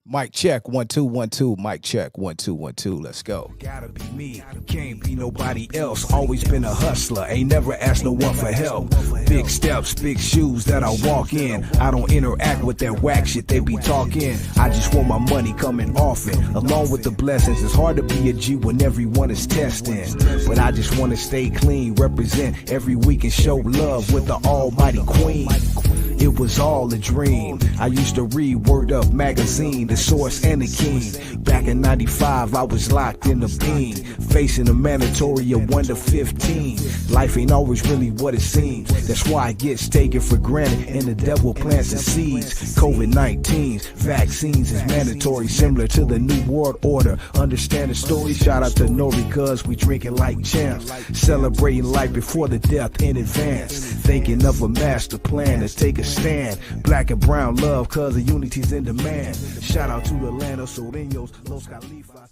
Mic check 1 2 1 2. Mic check 1 2 1 2. Let's go. Gotta be me, can't be nobody else. Always been a hustler, ain't never asked no one for help. Big steps, big shoes that I walk in. I don't interact with that whack shit they be talking. I just want my money coming often, along with the blessings. It's hard to be a G when everyone is testing, but I just want to stay clean, represent every week and show love with the almighty queen. It was all a dream. I used to read Word Up magazine, The Source and The King. Back in 95, I was locked in the beam, facing a mandatory of 1 to 15. Life ain't always really what it seems. That's why it gets taken for granted, and the devil plants the seeds. COVID-19's vaccines is mandatory, similar to the New World Order. Understand the story? Shout out to Nori, cuz we drinking like champs, celebrating life before the death in advance. Thinking of a master plan to take a stand. Black and brown love, cause the unity's in demand. Shout out to Atlanta, Soreños, Los Califas.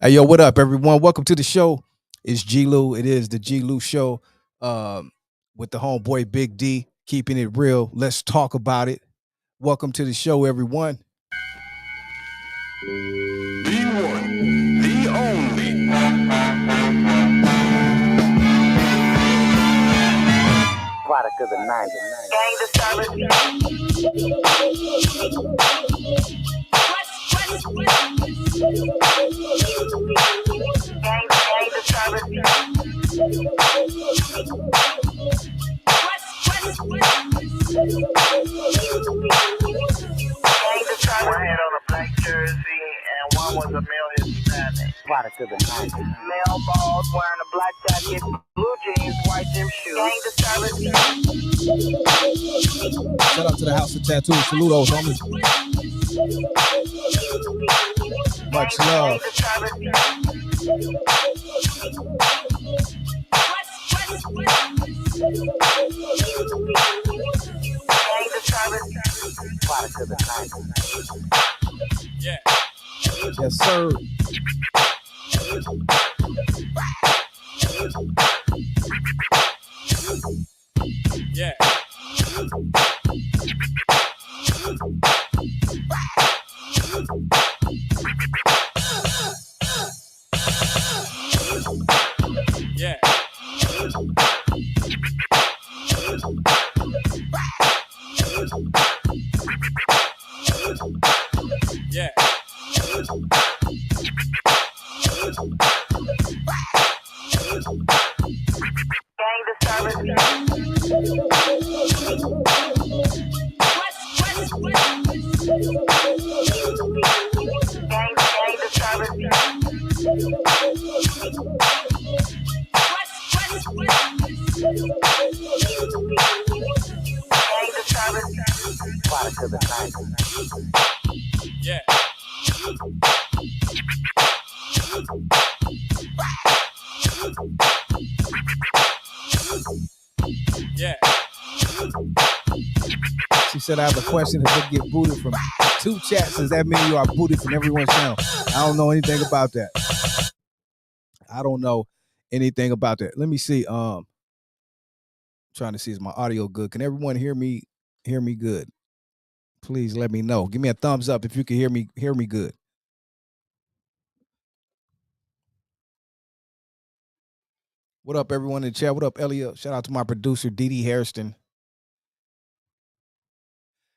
Hey, yo, what up, everyone? Welcome to the show. It's G-Lew. It is the G-Lew show with the homeboy Big D, keeping it real. Let's talk about it. Welcome to the show, everyone. The one, the only. Product of the 90s. Gang disturbance. Gang disturbance. One had on a black jersey and one was a male Hispanic. Product of the 90s. Male balls wearing a black jacket, blue jeans, white gym shoes. Gang disturbance. Shout out to the House of Tattoos. Saludos, homies. Much love. Product of the 90s. Yeah. Yes, sir. Yeah. Yeah. Yeah. Gang disturbance. Gang disturbance. Product of the 90s. Yeah. Yeah. She said, I have a question. If you get booted from 2 chats, does that mean you are booted from everyone's channel? I don't know anything about that. I don't know anything about that. Let me see. Trying to see, is my audio good? Can everyone hear me good? Please let me know. Give me a thumbs up if you can hear me good. What up, everyone in the chat? What up, Elliot? Shout out to my producer, DD Hairston.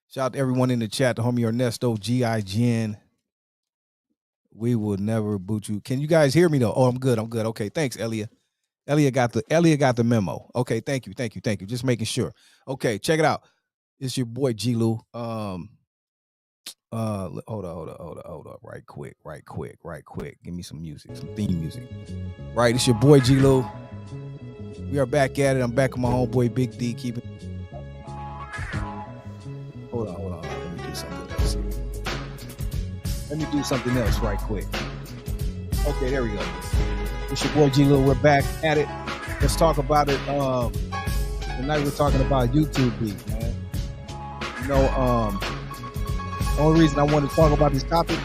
Shout out to everyone in the chat, to homie Ernesto, G.I. Jen. We will never boot you. Can you guys hear me though? Oh, I'm good. Okay, thanks, Elliot. Elliot got the memo. Okay, thank you. Just making sure. Okay, check it out. It's your boy G-Lew. Hold up. Right quick. Give me some music, some theme music. Right, it's your boy G-Lew. We are back at it. I'm back with my homeboy Big D. Hold on. Let me do something else right quick. Okay, there we go. It's your boy G-Lew. We're back at it. Let's talk about it. Tonight we're talking about YouTube beef, man. You know, the only reason I want to talk about this topic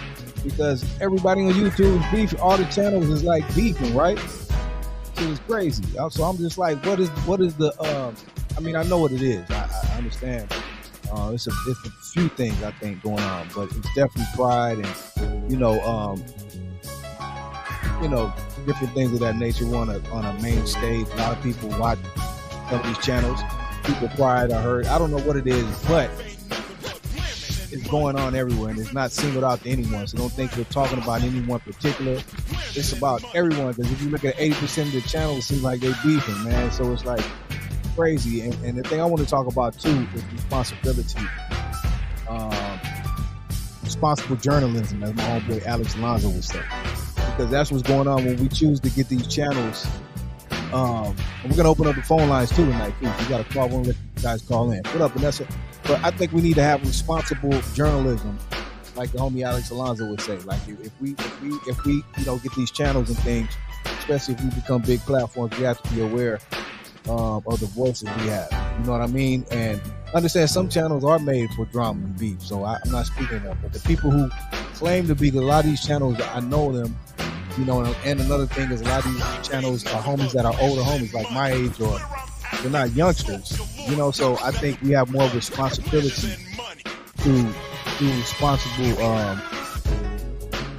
because everybody on YouTube is beefing. All the channels is like beefing, right? It is crazy. So I'm just like, what is the? I mean, I know what it is. I understand. It's a few things I think going on, but it's definitely pride and different things of that nature. On a main stage, a lot of people watch some of these channels. People pride, I heard. I don't know what it is, but it's going on everywhere, and it's not singled out to anyone. So don't think we're talking about anyone particular. It's about everyone, because if you look at 80% of the channels, it seems like they beefing, man. So it's like crazy. And the thing I want to talk about too is responsibility. Responsible journalism, as my homeboy Alex Alonso would say. Because that's what's going on when we choose to get these channels. And we're gonna open up the phone lines too tonight. Too. You got to call one, let you guys call in. What up, Vanessa? But I think we need to have responsible journalism, like the homie Alex Alonso would say. Like if we get these channels and things, especially if we become big platforms, we have to be aware of the voices we have. You know what I mean? And understand some channels are made for drama and beef. So I'm not speaking of them, but the people who claim to be, a lot of these channels, I know them. And another thing is a lot of these channels are homies that are older homies, like my age, or they're not youngsters. So I think we have more responsibility to do responsible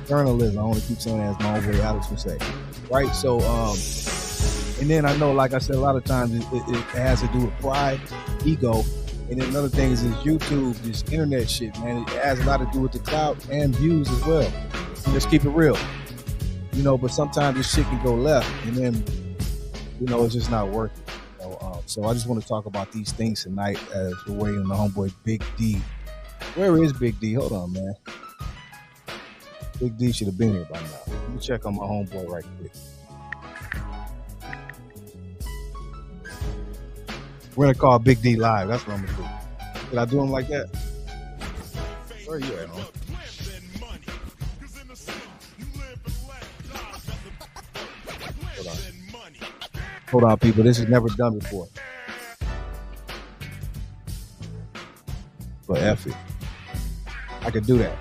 journalism. I want to keep saying that, as my old boy Alex would say, right? So, and then I know, like I said, a lot of times it has to do with pride, ego, and then another thing is YouTube, this internet shit, man. It has a lot to do with the clout and views as well. And just keep it real. But sometimes this shit can go left, and then, it's just not working. So I just want to talk about these things tonight as we're waiting on the homeboy Big D. Where is Big D? Hold on, man. Big D should have been here by now. Let me check on my homeboy right quick. We're going to call Big D live. That's what I'm going to do. Did I do him like that? Where are you at, homie? Hold on, people. This is never done before. But F it. I could do that.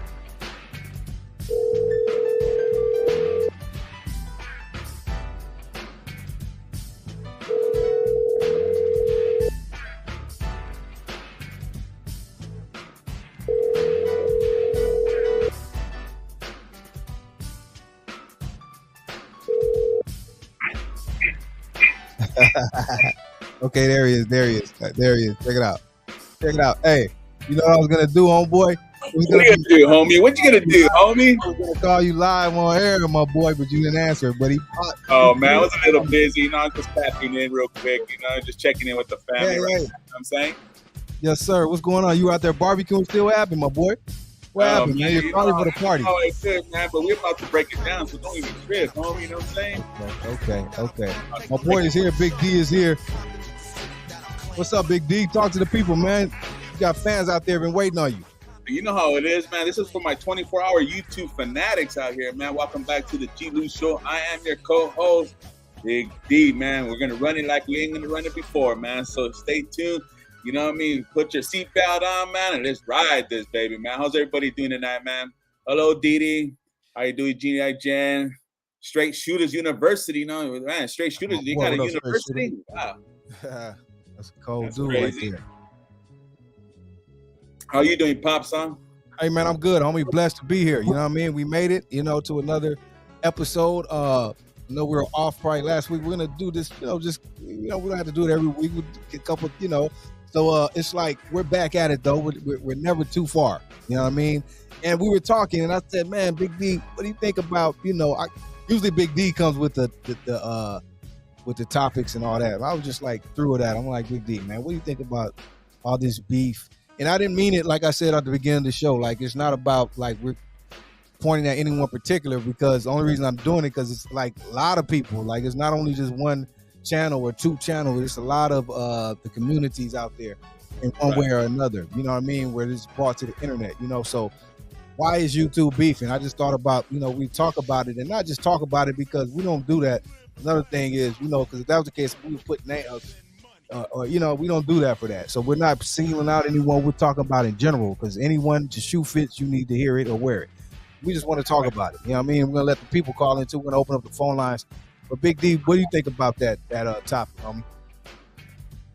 Okay, there he is. Check it out. Hey, you know what I was gonna do, homeboy? What you gonna do, homie? What you gonna do, homie? I was gonna call you live on air, my boy, but you didn't answer. But oh man, I was a little busy. I'm just tapping in real quick. Just checking in with the family. Right. You know what I'm saying? Yes, sir. What's going on? You out there barbecuing? Still happening, my boy? What happened, man? You're calling for the party. Oh, it's good, man. But we're about to break it down, so don't even trip, homie. You know what I'm saying? Okay. My boy is here. Big D is here. What's up, Big D? Talk to the people, man. You got fans out there been waiting on you. You know how it is, man. This is for my 24-hour YouTube fanatics out here, man. Welcome back to the G-Lew Show. I am your co-host, Big D, man. We're going to run it like we ain't going to run it before, man. So stay tuned. You know what I mean? Put your seatbelt on, man, and let's ride this, baby, man. How's everybody doing tonight, man? Hello, DD. How you doing, Jeannie, Jen? Straight Shooters University, man. Straight Shooters, you got a university? Wow. That's a cold dude right there. How you doing, Pops, son? Hey, man, I'm good. Homie, blessed to be here. You know what I mean? We made it, to another episode. We were off probably last week. We're going to do this, we don't have to do it every week. We get a couple, So it's like we're back at it, though. We're never too far. You know what I mean? And we were talking, and I said, man, Big D, what do you think about, usually Big D comes with the topics and all that. And I was just like, threw it at him. I'm like, Big D, man, what do you think about all this beef? And I didn't mean it, like I said at the beginning of the show. Like, it's not about, like, we're pointing at anyone particular, because the only reason I'm doing it, because it's, like, a lot of people. Like, it's not only just one channel or two channels. It's a lot of the communities out there in one way or another. You know what I mean? Where it's brought to the internet, So why is YouTube beefing? I just thought about, we talk about it, and not just talk about it because we don't do that. Another thing is, because if that was the case, we would put names. We don't do that for that. So we're not singling out anyone. We're talking about in general, because anyone, the shoe fits, you need to hear it or wear it. We just want to talk about it. You know what I mean? We're going to let the people call in too. We're going to open up the phone lines. But Big D, what do you think about that topic, homie?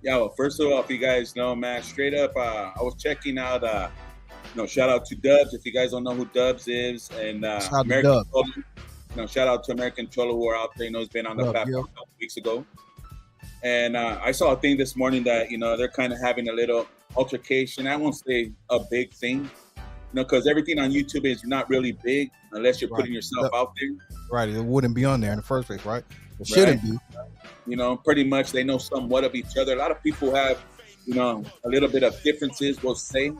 Yeah, well, first of all, if you guys know, man, straight up, I was checking out, shout out to Dubs. If you guys don't know who Dubs is, and Shout out to American Dub. Cholo, shout out to American Cholo who are out there. It's been on the Dub, platform a couple weeks ago. And I saw a thing this morning that, they're kind of having a little altercation. I won't say a big thing, because everything on YouTube is not really big unless you're putting yourself out there. Right. It wouldn't be on there in the first place, right? It shouldn't be. Pretty much they know somewhat of each other. A lot of people have, a little bit of differences, we'll say.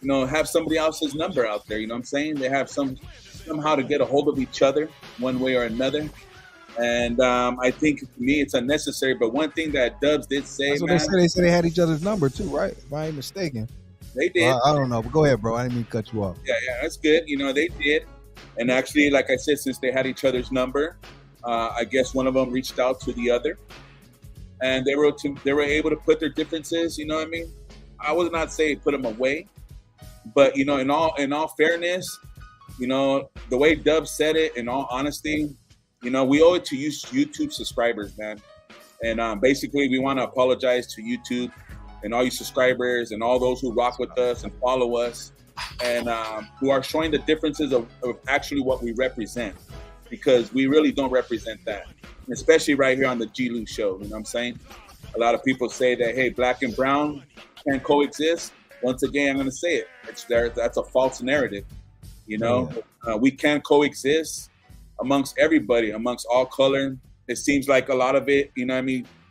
Have somebody else's number out there, you know what I'm saying? They have somehow to get a hold of each other one way or another. And I think to me it's unnecessary. But one thing that Dubs did say, that's what man, they said they had each other's number too, right? If I ain't mistaken. They did. I don't know, but go ahead, bro. I didn't mean to cut you off. Yeah, that's good. They did. And actually, like I said, since they had each other's number, I guess one of them reached out to the other, and they were able to put their differences. You know what I mean? I would not say put them away, but in all fairness, the way Dub said it, in all honesty, we owe it to YouTube subscribers, man. And basically, we want to apologize to YouTube and all you subscribers and all those who rock with us and follow us, and who are showing the differences of actually what we represent. Because we really don't represent that, especially right here on the G-Lew show. You know what I'm saying? A lot of people say that, hey, black and brown can coexist. Once again, I'm going to say it. That's a false narrative. We can coexist amongst everybody, amongst all color. It seems like a lot of it,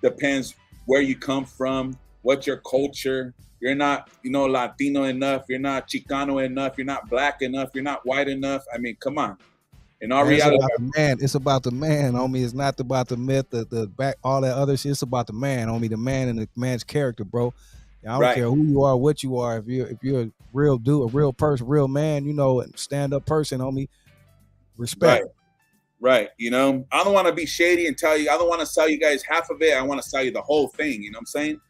depends where you come from, what's your culture. You're not, Latino enough. You're not Chicano enough. You're not black enough. You're not white enough. I mean, come on. In our reality, it's about the man, homie. It's not about the myth, the back, all that other shit. It's about the man, homie. The man and the man's character, bro. I don't care who you are, what you are. If you're a real dude, a real person, real man, and stand up person, homie. Respect. Right. I don't want to be shady and tell you. I don't want to sell you guys half of it. I want to sell you the whole thing. You know what I'm saying?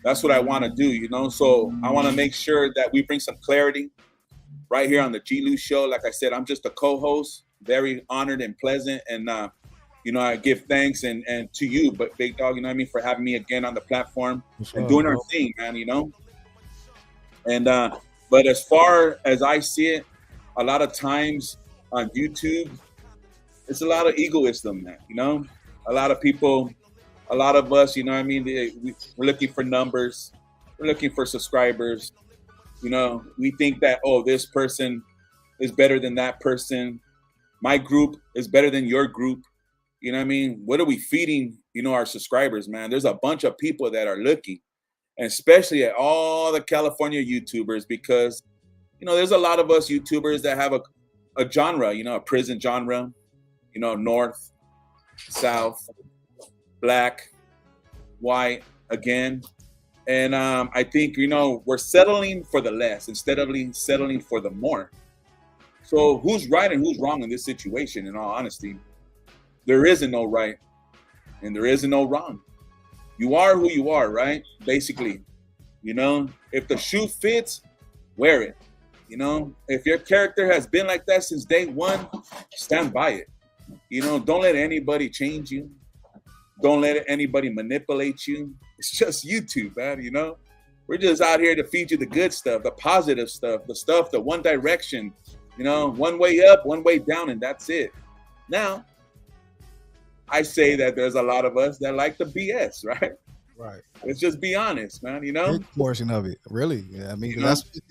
That's what I want to do. So I want to make sure that we bring some clarity right here on the G-Lew show. Like I said, I'm just a co-host. Very honored and pleasant, and I give thanks and to you, but Big Dog, for having me again on the platform and doing our thing, man. And but as far as I see it, a lot of times on YouTube, it's a lot of egoism, man. A lot of people, a lot of us, we're looking for numbers, we're looking for subscribers. We think that, this person is better than that person. My group is better than your group. What are we feeding, our subscribers, man? There's a bunch of people that are looking, and especially at all the California YouTubers, because, there's a lot of us YouTubers that have a genre, a prison genre, North, South, Black, White, again. And I think, we're settling for the less instead of settling for the more. So who's right and who's wrong in this situation? In all honesty, there isn't no right and there isn't no wrong. You are who you are, right? Basically, if the shoe fits, wear it. If your character has been like that since day one, stand by it. Don't let anybody change you. Don't let anybody manipulate you. It's just YouTube, man. We're just out here to feed you the good stuff, the positive stuff, the one direction. One way up, one way down, and that's it. Now, I say that there's a lot of us that like the BS, right? Right. Let's just be honest, man. Big portion of it, really. Yeah,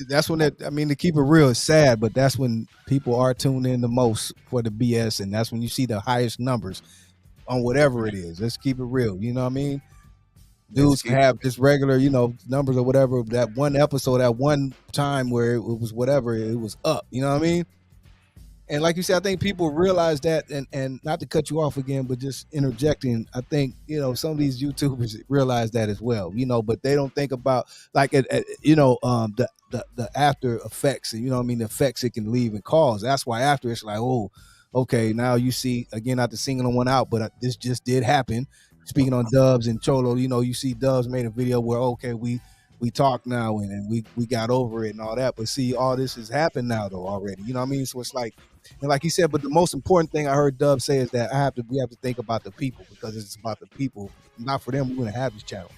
that's when to keep it real, it's sad, but that's when people are tuned in the most for the BS, and that's when you see the highest numbers on whatever it is. Let's keep it real. You know what I mean? Dudes can have just regular, numbers or whatever. That one episode, at one time where it was whatever, it was up. You know what I mean? And like you said, I think people realize that, and not to cut you off again, but just interjecting, I think, some of these YouTubers realize that as well, but they don't think about the after effects, and the effects it can leave and cause. That's why after it's like, oh, okay, now you see, again, not to single one out, but this just did happen. Speaking on Dubs and Cholo, you see Dubs made a video where, okay, we talk now and we got over it and all that. But see, all this has happened now though already. You know what I mean? So it's like, and like he said, but the most important thing I heard Dubs say is that we have to think about the people, because it's about the people. Not for them, we're gonna have this channel.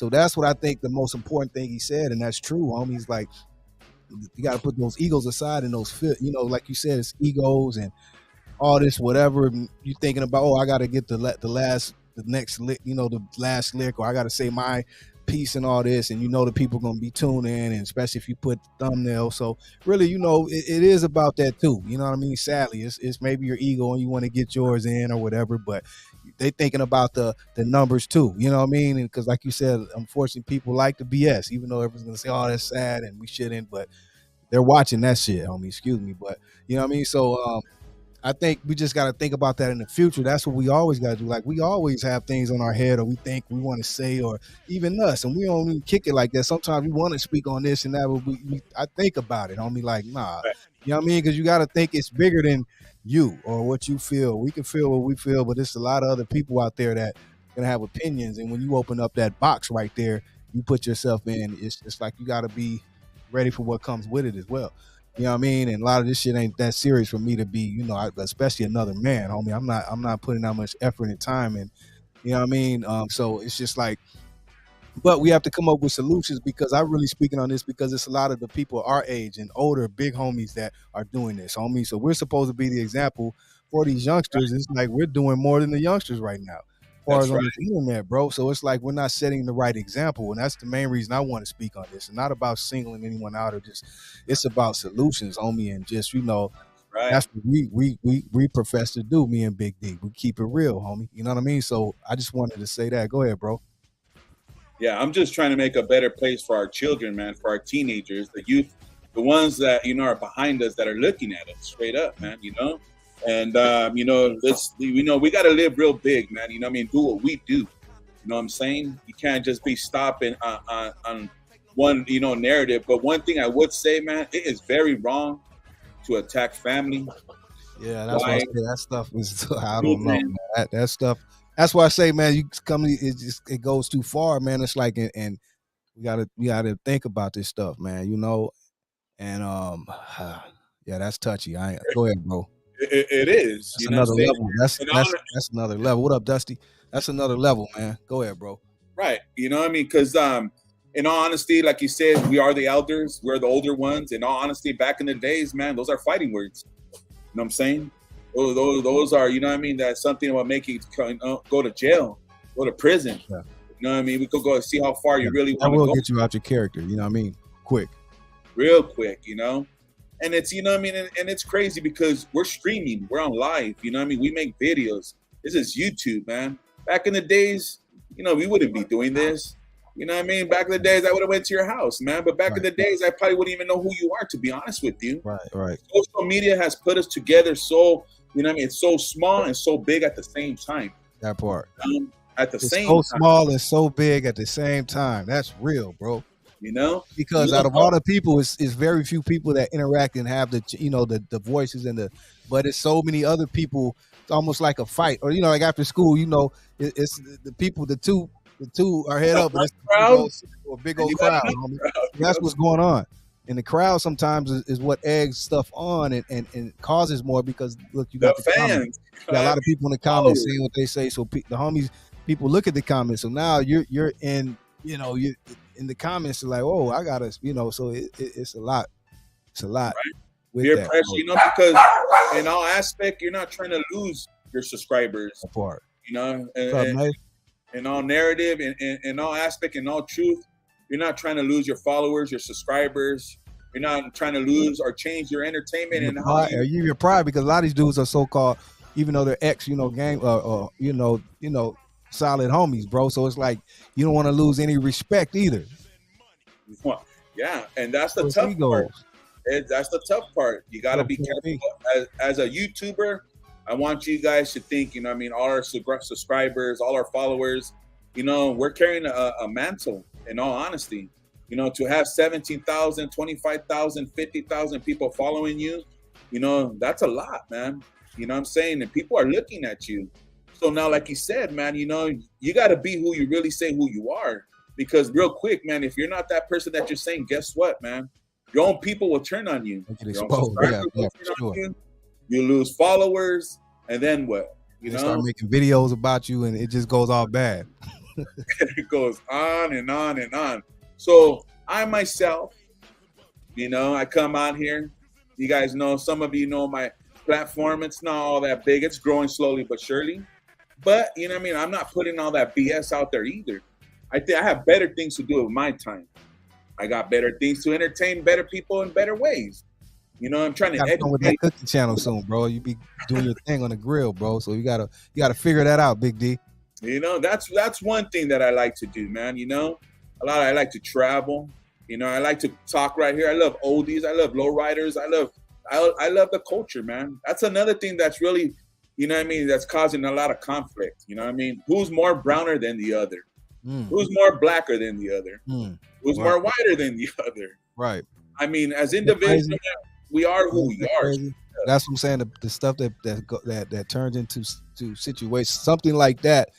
So that's what I think the most important thing he said, and that's true, homie. He's like, you got to put those egos aside and those, like you said, it's egos and all this whatever. And you thinking about, oh, I got to get the next lick, the last lick, or I got to say my piece and all this, and the people gonna be tuning in, and especially if you put the thumbnail. So really, it is about that too. You know what I mean? Sadly, it's maybe your ego and you want to get yours in or whatever, but they thinking about the numbers too. You know what I mean? And because like you said, unfortunately, people like the BS, even though everyone's gonna say, "Oh, that's sad," and we shouldn't, but they're watching that shit, homie. Excuse me, but you know what I mean. So I think we just got to think about that in the future. That's what we always got to do. Like, we always have things on our head, or we think we want to say, or even us, and we don't even kick it like that. Sometimes we want to speak on this and that, but I think about it, homie. Like, nah, you know what I mean? Because you got to think it's bigger than you or what you feel. We can feel what we feel, but there's a lot of other people out there that gonna have opinions. And when you open up that box right there, you put yourself in. It's like you got to be ready for what comes with it as well. You know what I mean? And a lot of this shit ain't that serious for me to be, especially another man, homie. I'm not putting that much effort and time in. You know what I mean? So it's just like, but we have to come up with solutions, because I'm really speaking on this because it's a lot of the people our age and older, big homies that are doing this, homie. So we're supposed to be the example for these youngsters. It's like we're doing more than the youngsters right now, as far as on the internet, bro. So it's like we're not setting the right example, and that's the main reason I want to speak on this. It's not about singling anyone out, or just, it's about solutions, homie, and just that's what we profess to do. Me and Big D, we keep it real, homie. You know what I mean? So I just wanted to say that. Go ahead, bro. Yeah, I'm just trying to make a better place for our children, man, for our teenagers, the youth, the ones that are behind us, that are looking at us straight up, man. And we got to live real big, man. You know what I mean? Do what we do. You know what I'm saying? You can't just be stopping on one, narrative. But one thing I would say, man, it is very wrong to attack family. Yeah, that's why I say that stuff is, I don't know, man. That stuff. That's why I say, man, it goes too far, man. It's like, and we gotta think about this stuff, man. And yeah, that's touchy. Go ahead, bro. It is. That's another level. That's another level. What up, Dusty? That's another level, man. Go ahead, bro. Right. You know what I mean? Because in all honesty, like you said, we are the elders. We're the older ones. In all honesty, back in the days, man, those are fighting words. You know what I'm saying? Those are, you know what I mean? That's something about making go to jail, go to prison. Yeah. You know what I mean? We could go and see how far you really want to go. That will get you out your character. You know what I mean? Quick. Real quick, And it's, you know what I mean? And it's crazy because we're streaming. We're on live. You know what I mean? We make videos. This is YouTube, man. Back in the days, we wouldn't be doing this. You know what I mean? Back in the days, I would have went to your house, man. But back in the days, I probably wouldn't even know who you are, to be honest with you. Right. Social media has put us together so, you know what I mean? It's so small and so big at the same time. That part. It's so small and so big at the same time. That's real, bro. Because out of all the people, it's very few people that interact and have the voices but it's so many other people. It's almost like a fight, or like after school, it's the people, the two are head up, but it's a big old crowd. That's what's going on. And the crowd sometimes is what eggs stuff on and causes more, because look, you got the fans. You got a lot of people in the comments saying what they say. So the homies, people look at the comments. So now you're in, you're in the comments, like, oh, I gotta, so it's a lot. It's a lot. Right. Peer pressure, because in all aspect, you're not trying to lose your subscribers. Apart. In all narrative, in all aspect, in all truth, you're not trying to lose your followers, your subscribers. You're not trying to lose or change your entertainment and how your pride, because a lot of these dudes are so-called, even though they're ex, gang, solid homies, bro. So it's like you don't want to lose any respect either. Well, yeah, and that's the tough part. That's the tough part. You got to be careful. As a YouTuber, I want you guys to think, all our subscribers, all our followers, we're carrying a mantle, in all honesty. To have 17,000, 25,000, 50,000 people following you, that's a lot, man. You know what I'm saying? And people are looking at you. So now, like you said, man, you got to be who you really say who you are. Because real quick, man, if you're not that person that you're saying, guess what, man? Your own people will turn on you. You lose followers, and then what? They start making videos about you, and it just goes all bad. It goes on and on and on. So I myself, I come out here. You guys know, some of you know my platform. It's not all that big. It's growing slowly but surely. But, I'm not putting all that BS out there either. I think I have better things to do with my time. I got better things to entertain better people in better ways. I'm trying to educate. With that cooking channel soon, bro. You be doing your thing on the grill, bro. So you gotta figure that out, Big D. That's one thing that I like to do, man. I like to travel. I like to talk right here. I love oldies. I love lowriders. I love the culture, man. That's another thing that's really, that's causing a lot of conflict. Who's more browner than the other? Who's more blacker than the other? Who's more whiter than the other? Right. As individuals, we are who we are. That's what I'm saying. The stuff that turns into situations, something like that,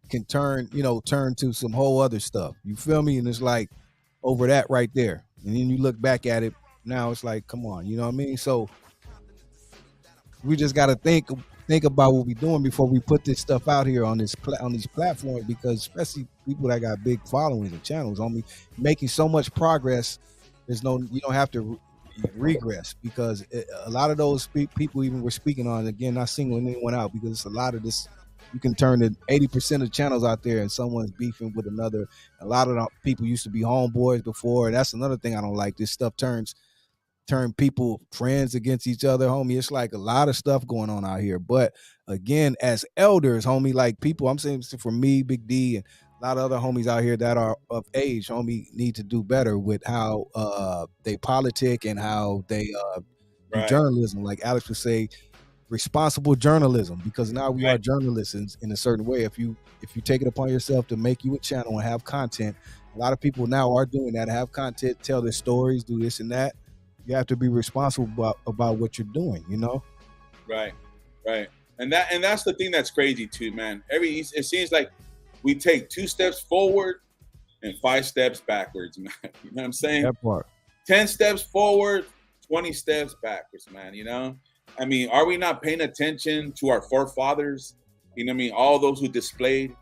can turn to some whole other stuff. You feel me? And it's like over that right there, and then you look back at it now, it's like, come on, you know what I mean? So we just got to think about what we're doing before we put this stuff out here on these platforms, because especially people that got big followings and channels on me, making so much progress, you don't have to regress, because a lot of those people even we're speaking on, again, not singling anyone out, because it's a lot of this. You can turn to 80% of channels out there and someone's beefing with another. A lot of the people used to be homeboys before. And that's another thing I don't like. This stuff turn people, friends against each other, homie. It's like a lot of stuff going on out here. But again, as elders, homie, like people, I'm saying for me, Big D, and a lot of other homies out here that are of age, homie, need to do better with how they politic and how they do journalism. Like Alex would say, responsible journalism, because now we are journalists in a certain way. If you take it upon yourself to make you a channel and have content, a lot of people now are doing that, have content, tell their stories, do this and that. You have to be responsible about what you're doing, Right. And that's the thing that's crazy too, man. It seems like we take 2 steps forward and 5 steps backwards, man. You know what I'm saying? That part. 10 steps forward, 20 steps backwards, man. Are we not paying attention to our forefathers? All those who played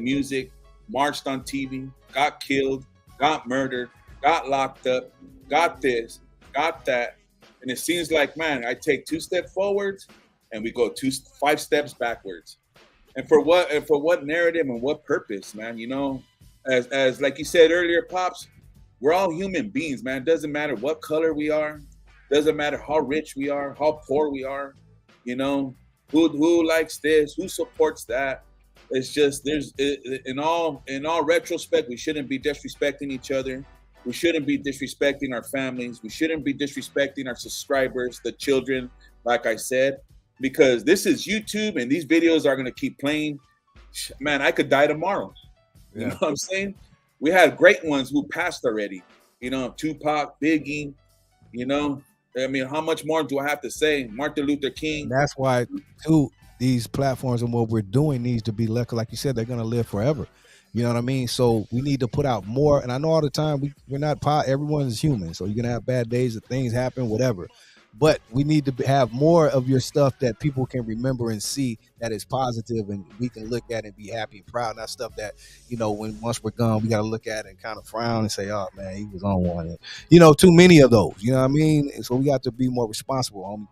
music, marched on TV, got killed, got murdered, got locked up, got this, got that. And it seems like, man, I take 2 steps forwards and we go 5 steps backwards. And for what narrative and what purpose, man? As like you said earlier, Pops, we're all human beings, man. It doesn't matter what color we are. Doesn't matter how rich we are, how poor we are, who likes this, who supports that. It's just in all retrospect, we shouldn't be disrespecting each other. We shouldn't be disrespecting our families. We shouldn't be disrespecting our subscribers, the children, like I said, because this is YouTube and these videos are gonna keep playing. Man, I could die tomorrow. You know what I'm saying? We had great ones who passed already. Tupac, Biggie. How much more do I have to say? Martin Luther King. And that's why, too, these platforms and what we're doing needs to be left. Like you said, they're going to live forever. You know what I mean? So we need to put out more. And I know all the time we're not everyone is human. So you're going to have bad days, that things happen, whatever. But we need to have more of your stuff that people can remember and see that is positive, and we can look at and be happy and proud. Not stuff that, once we're gone, we got to look at it and kind of frown and say, oh, man, he was on one. And, too many of those, you know what I mean? And so we got to be more responsible,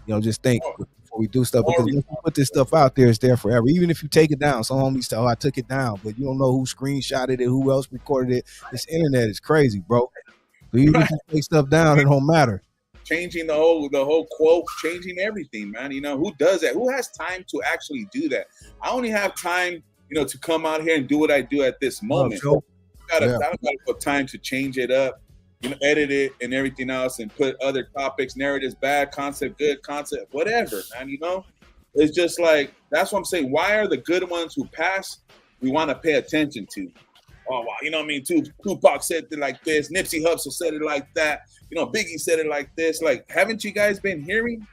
homie. Just think before we do stuff, because if we put this stuff out there, it's there forever. Even if you take it down, some homies say, oh, I took it down, but you don't know who screenshotted it, who else recorded it. This internet is crazy, bro. So even if you take stuff down, it don't matter. Changing the whole quote, changing everything, man. Who does that? Who has time to actually do that? I only have time, to come out here and do what I do at this moment. I don't got time to change it up, edit it and everything else, and put other topics, narratives, bad concept, good concept, whatever, man. It's just like, that's what I'm saying. Why are the good ones who pass, we want to pay attention to? Oh, wow, Tupac said it like this. Nipsey Hussle said it like that. Biggie said it like this. Like, haven't you guys been hearing?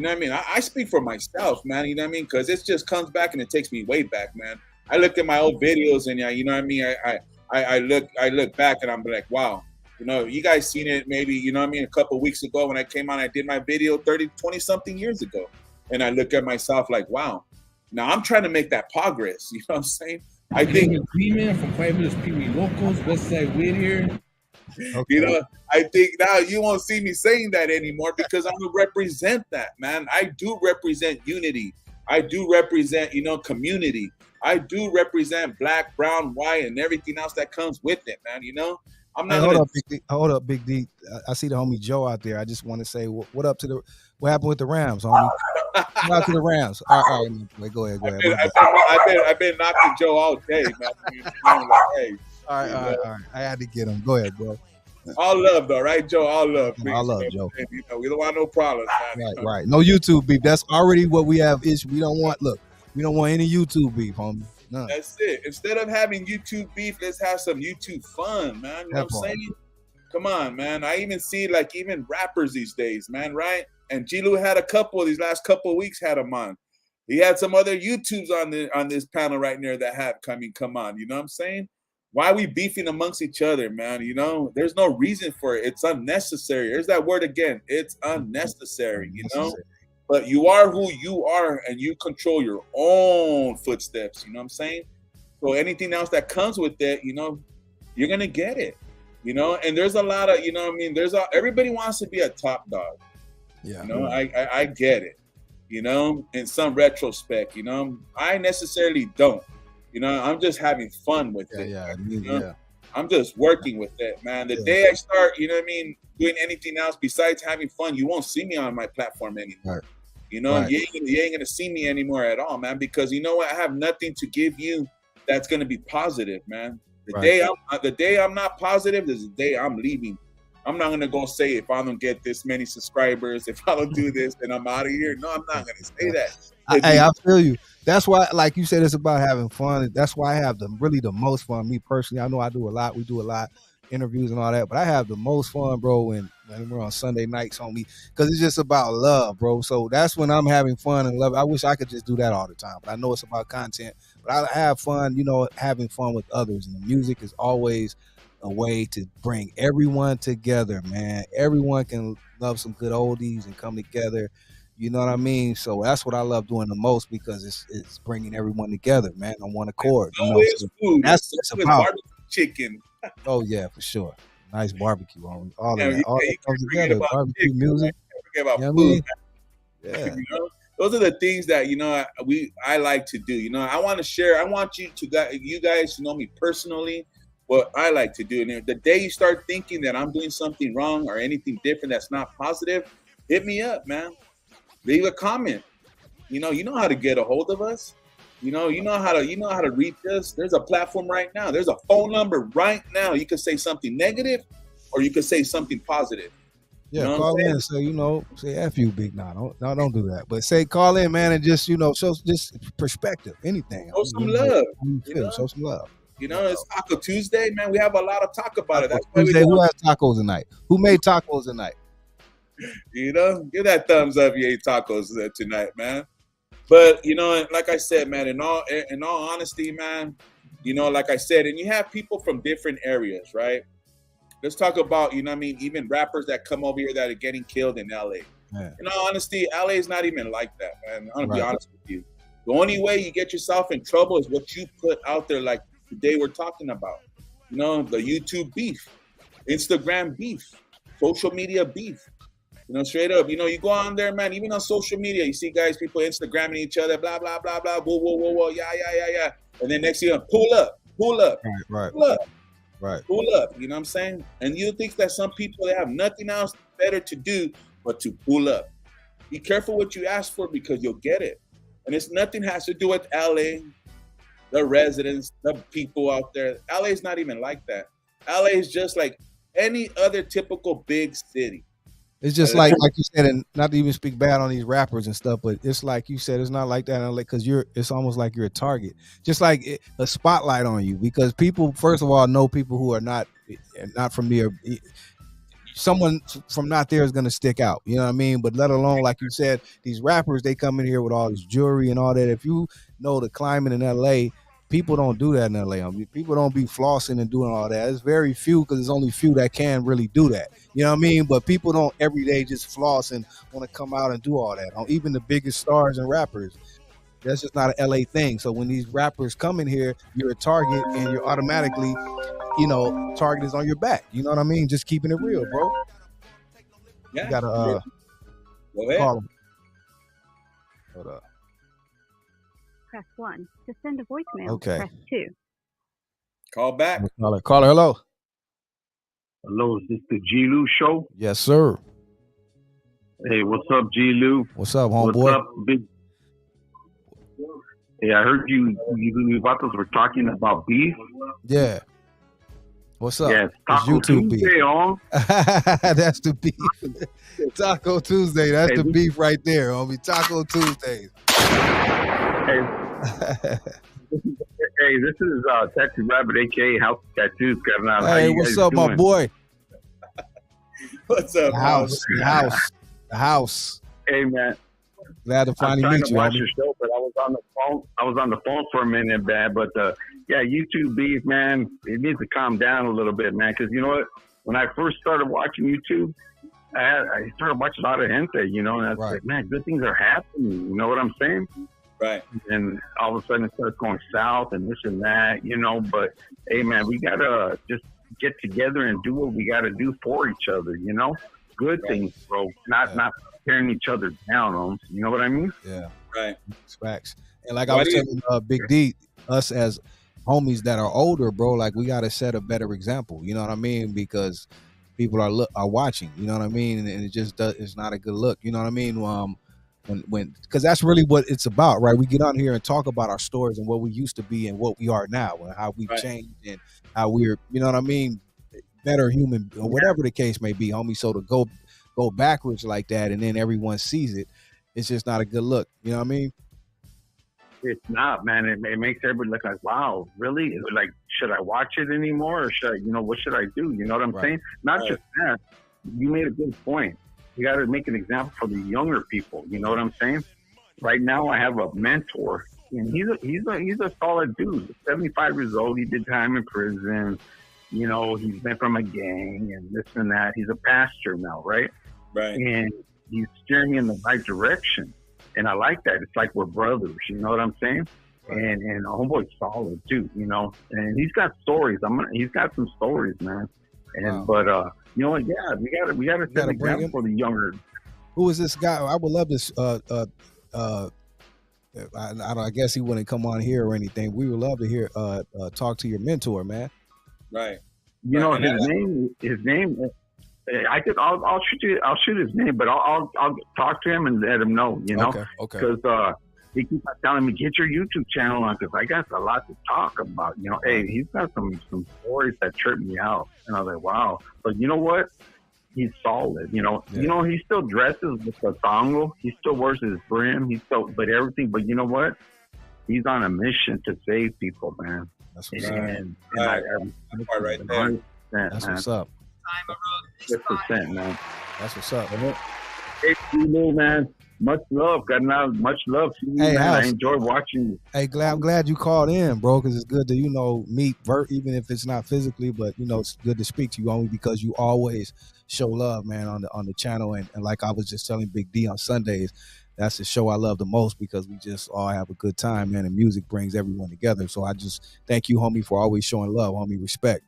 I speak for myself, man. Because it just comes back and it takes me way back, man. I look at my old videos and I look back and I'm like, wow. You guys seen it maybe, a couple of weeks ago when I came on, I did my video 20 something years ago. And I look at myself like, wow. Now I'm trying to make that progress. You know what I'm saying? I think Demon from Fabulous Pee Wee Locals, Westside Whittier. Okay. you know, I think now you won't see me saying that anymore because I'm gonna represent that, man. I do represent unity. I do represent, community. I do represent black, brown, white, and everything else that comes with it, man. I'm not Hey, gonna. hold up, Big D. I see the homie Joe out there. I just want to say what up to what happened with the Rams, homie? What out to the Rams? All right, wait, go ahead. I've been knocking Joe all day, man. Hey, all right. I had to get him. Go ahead, bro. all love, though, right, Joe? All love, please. All love, Joe. We don't want no problems, man. Right. No YouTube beef. That's already what we have issue. We don't want any YouTube beef, homie. None. That's it. Instead of having YouTube beef, let's have some YouTube fun, man. You know what I'm saying? Come on, man. I even see even rappers these days, man, right? And G-Lew had a couple these last couple of weeks had him on. He had some other YouTubes on this panel right there that have come on. You know what I'm saying? Why are we beefing amongst each other, man? There's no reason for it. It's unnecessary. There's that word again. It's unnecessary, But you are who you are, and you control your own footsteps. You know what I'm saying? So anything else that comes with it, you're gonna get it. And there's a lot of, everybody wants to be a top dog. Yeah. I get it. In some retrospect, I necessarily don't. I'm just having fun with it. Yeah. I'm just working with it, man. The day I start, doing anything else besides having fun, you won't see me on my platform anymore. Right. You ain't gonna see me anymore at all, man. Because you know what? I have nothing to give you that's gonna be positive, man. The day I'm not positive is the day I'm leaving. I'm not gonna go say if I don't get this many subscribers, if I don't do this, then I'm out of here. No, I'm not gonna say that. I feel you. That's why, like you said, it's about having fun. That's why I have the most fun. Me personally, I know I do a lot. We do a lot, interviews and all that, but I have the most fun, bro, when we're on Sunday nights, homie, because it's just about love, bro. So that's when I'm having fun and love. I wish I could just do that all the time, but I know it's about content. But I have fun, having fun with others, and the music is always a way to bring everyone together, man. Everyone can love some good oldies and come together. You know what I mean? So that's what I love doing the most, because it's bringing everyone together, man, on one accord. Food. That's about barbecue chicken. Oh yeah, for sure. Nice barbecue, all that comes together. Barbecue music. Forget about food. Yeah. Those are the things that I like to do. I want to share. I want you guys to know me personally, what I like to do. And the day you start thinking that I'm doing something wrong or anything different that's not positive, hit me up, man. Leave a comment. You know how to get a hold of us. You know how to reach us. There's a platform right now. There's a phone number right now. You can say something negative, or you can say something positive. Yeah, call in and say F you, big. No, don't do that. But call in, man, and just show just perspective, anything. Show some love. Show some love. It's Taco Tuesday, man. We have a lot of talk about it. That's why Tuesday, who has tacos tonight? Who made tacos tonight? Give that thumbs up. You ate tacos tonight, man. But like I said, man, in all honesty, man, like I said, and you have people from different areas, right? Let's talk about, even rappers that come over here that are getting killed in LA. Yeah. In all honesty, LA is not even like that, man. I'm gonna be honest with you. The only way you get yourself in trouble is what you put out there, like today we're talking about. The YouTube beef, Instagram beef, social media beef. Straight up, you go on there, man, even on social media, you see people Instagramming each other, blah, blah, blah, blah, whoa, yeah. And then next year, pull up. Right. Pull up. Right. Pull up, you know what I'm saying? And you think that some people, they have nothing else better to do but to pull up. Be careful what you ask for, because you'll get it. And it's nothing has to do with LA, the residents, the people out there. LA is not even like that. LA is just like any other typical big city. It's just like you said, and not to even speak bad on these rappers and stuff, but it's like you said, it's not like that in LA, because it's almost like you're a target, just like a spotlight on you, because people, first of all, know people who are not from there. Someone from not there is going to stick out, you know what I mean? But let alone, like you said, these rappers, they come in here with all this jewelry and all that. If you know the climate in LA, people don't do that in LA. I mean, people don't be flossing and doing all that. It's very few, because there's only few that can really do that. You know what I mean? But people don't every day just floss and want to come out and do all that. Even the biggest stars and rappers, That's just not an LA thing. So when these rappers come in here, you're a target, and you're automatically, target is on your back. You know what I mean? Just keeping it real, bro. Yeah. You gotta Go ahead. call them. Hold up. Press 1. To send a voicemail, Okay. press 2. Call back. Caller, hello. Hello, is this the G-Lew show? Yes, sir. Hey, what's up, G-Lew? What's up, homeboy? What's up, big? Hey, I heard you vatos were talking about beef. Yeah. What's up? Yeah, It's Taco YouTube Tuesday, beef. huh? That's the beef. Taco Tuesday. That's Hey, the this- beef right there, homie. Taco Tuesdays. Hey, hey, this is Tattoo Rabbit, a.k.a. House of Tattoos. Kevin. How Hey, you what's guys up, my doing? boy? What's up, The house. Hey, man. Glad to I'm finally trying meet to you, watch homie. your show, but I was on the phone. I was on the phone for a minute, man. But yeah, YouTube beef, man. It needs to calm down a little bit, man. Because you know what? When I first started watching YouTube, I started watching a lot of hentai, and I was Right. like, man, good things are happening. You know what I'm saying? Right. And all of a sudden it starts going south and this and that, But hey, man, we gotta just get together and do what we gotta do for each other. Good things, bro. Not tearing each other down on. You know what I mean? Yeah, Right. it's facts. And like I Why was do you- telling Big D, us as homies that are older, bro, like we got to set a better example. You know what I mean? Because people are watching. You know what I mean? And it just it's not a good look. You know what I mean? Because that's really what it's about, right? We get on here and talk about our stories and what we used to be and what we are now, and how we've Right. changed and how we're, you know what I mean, better human or whatever the case may be, homie. So to go backwards like that and then everyone sees it, it's just not a good look. You know what I mean? It's not, man. It makes everybody look like, wow, really? Like, should I watch it anymore, or should I, what should I do? You know what I'm Right. saying? Not Right. just that. You made a good point. You got to make an example for the younger people. You know what I'm saying? Right now, I have a mentor, and he's a solid dude. 75 years old. He did time in prison. He's been from a gang and this and that. He's a pastor now, right? Right. And he's steering me in the right direction. And I like that. It's like we're brothers, you know what I'm saying? And homeboy's solid too, And he's got stories. He's got some stories, man. And Wow. but you know what? Yeah, we gotta set gotta an bring example him. for the younger. Who is this guy? I would love this. I guess he wouldn't come on here or anything. We would love to hear talk to your mentor, man. Right. You know Right. his name. I'll shoot his name, but I'll talk to him and let him know. Okay. Because he keeps on telling me, get your YouTube channel on, because I got a lot to talk about. Hey, he's got some stories that trip me out, and I was like, wow. But you know what? He's solid. Yeah. He still dresses with the thongo. He still wears his brim. But everything. But you know what? He's on a mission to save people, man. That's what's up. And Right. I That part right there. 100%, That's man. what's up. 100%, man. That's what's up. Hey, G-Lew, man. Much love. Got much love to you, Hey, man. House. I enjoy watching you. Hey, I'm glad you called in, bro, because it's good to meet even if it's not physically, but it's good to speak to you only because you always show love, man, on the channel. And like I was just telling Big D on Sundays, that's the show I love the most because we just all have a good time, man, and music brings everyone together. So I just thank you, homie, for always showing love, homie. Respect.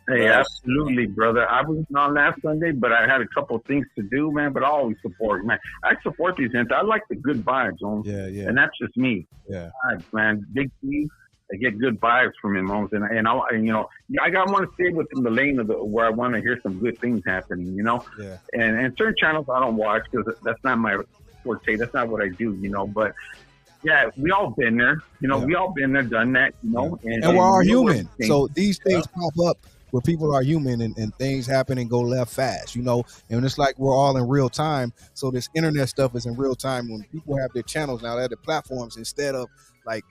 Hey, Right. absolutely, brother. I was on last Sunday, but I had a couple of things to do, man. But I always support, man. I support these events. I like the good vibes, homes. Yeah, yeah, And that's just me. yeah. Vibes, man. Big T, I get good vibes from him, homes. And I want to stay within the lane of where I want to hear some good things happening, Yeah. And certain channels I don't watch because that's not my forte. That's not what I do, But yeah, we all been there. Yeah. We all been there, done that, And And we're all human. things- So these things pop up where people are human and things happen and go left fast, and it's like we're all in real time. So this internet stuff is in real time. When people have their channels now, they have the platforms, instead of like